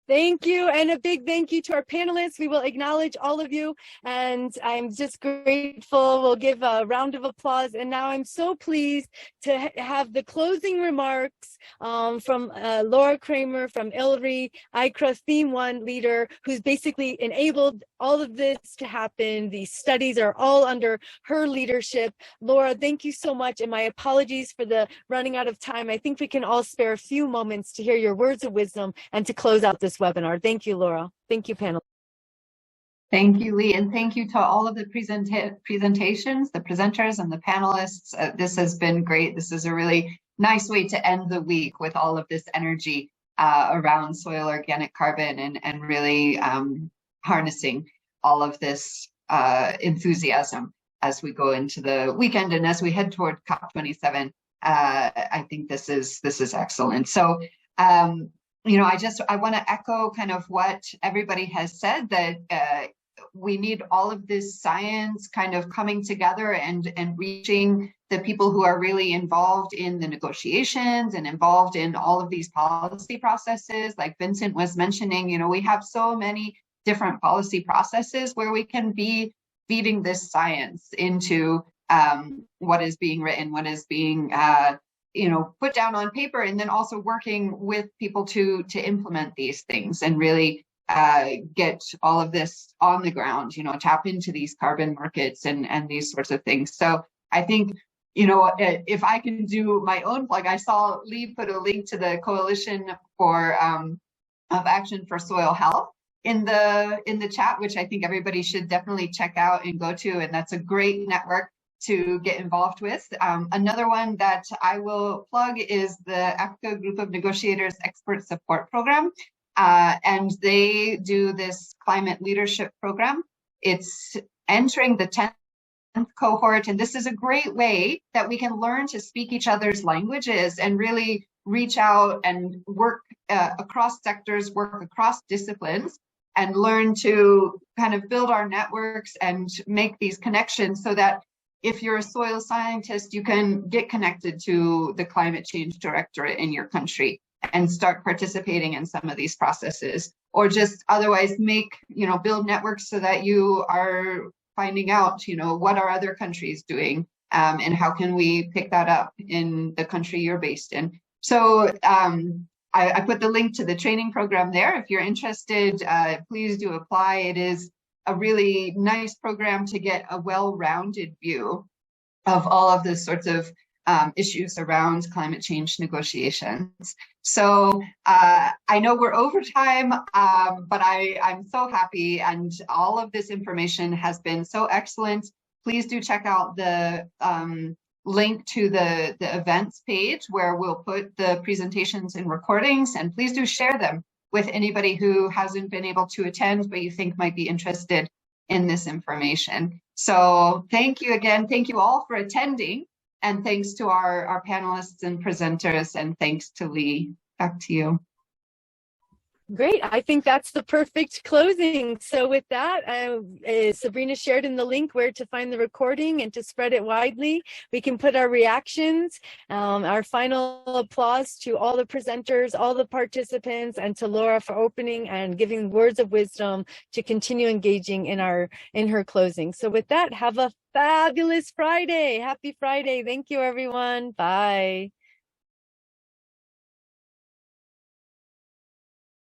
Thank you, and a big thank you to our panelists. We will acknowledge all of you, and I'm just grateful. We'll give a round of applause. And now I'm so pleased to have the closing remarks from Laura Kramer from ILRI, AICCRA Theme 1 leader, who's basically enabled all of this to happen. These studies are all under her leadership. Laura, thank you so much, and my apologies for the running out of time. I think we can all spare a few moments to hear your words of wisdom and to close out this webinar. Thank you, Laura. Thank you, panel. Thank you, Lee, and thank you to all of the presentations, the presenters and the panelists. This has been great. This is a really nice way to end the week with all of this energy around soil organic carbon and really harnessing all of this enthusiasm as we go into the weekend and as we head toward COP27. I think this is excellent. So I want to echo kind of what everybody has said, that we need all of this science kind of coming together and reaching the people who are really involved in the negotiations and involved in all of these policy processes. Like Vincent was mentioning, we have so many different policy processes where we can be feeding this science into what is being written, what is being put down on paper, and then also working with people to implement these things and really get all of this on the ground, tap into these carbon markets and these sorts of things. So I think, if I can do my own plug, I saw Lee put a link to the Coalition for of Action for Soil Health in the chat, which I think everybody should definitely check out and go to, and that's a great network to get involved with. Another one that I will plug is the AICCRA Group of Negotiators Expert Support Program, and they do this climate leadership program. It's entering the 10th cohort, and this is a great way that we can learn to speak each other's languages and really reach out and work across sectors, work across disciplines, and learn to kind of build our networks and make these connections so that if you're a soil scientist, you can get connected to the climate change directorate in your country and start participating in some of these processes, or just otherwise build networks so that you are finding out, what are other countries doing, and how can we pick that up in the country you're based in. So I put the link to the training program there. If you're interested, please do apply. It is a really nice program to get a well-rounded view of all of the sorts of issues around climate change negotiations. So I know we're over time, but I'm so happy, and all of this information has been so excellent. Please do check out the link to the events page where we'll put the presentations and recordings, and please do share them with anybody who hasn't been able to attend but you think might be interested in this information. So thank you again. Thank you all for attending, and thanks to our panelists and presenters, and thanks to Lee. Back to you. Great. I think that's the perfect closing. So with that, Sabrina shared in the link where to find the recording and to spread it widely. We can put our reactions, our final applause to all the presenters, all the participants, and to Laura for opening and giving words of wisdom to continue engaging in her closing. So with that, have a fabulous Friday. Happy Friday. Thank you, everyone. Bye.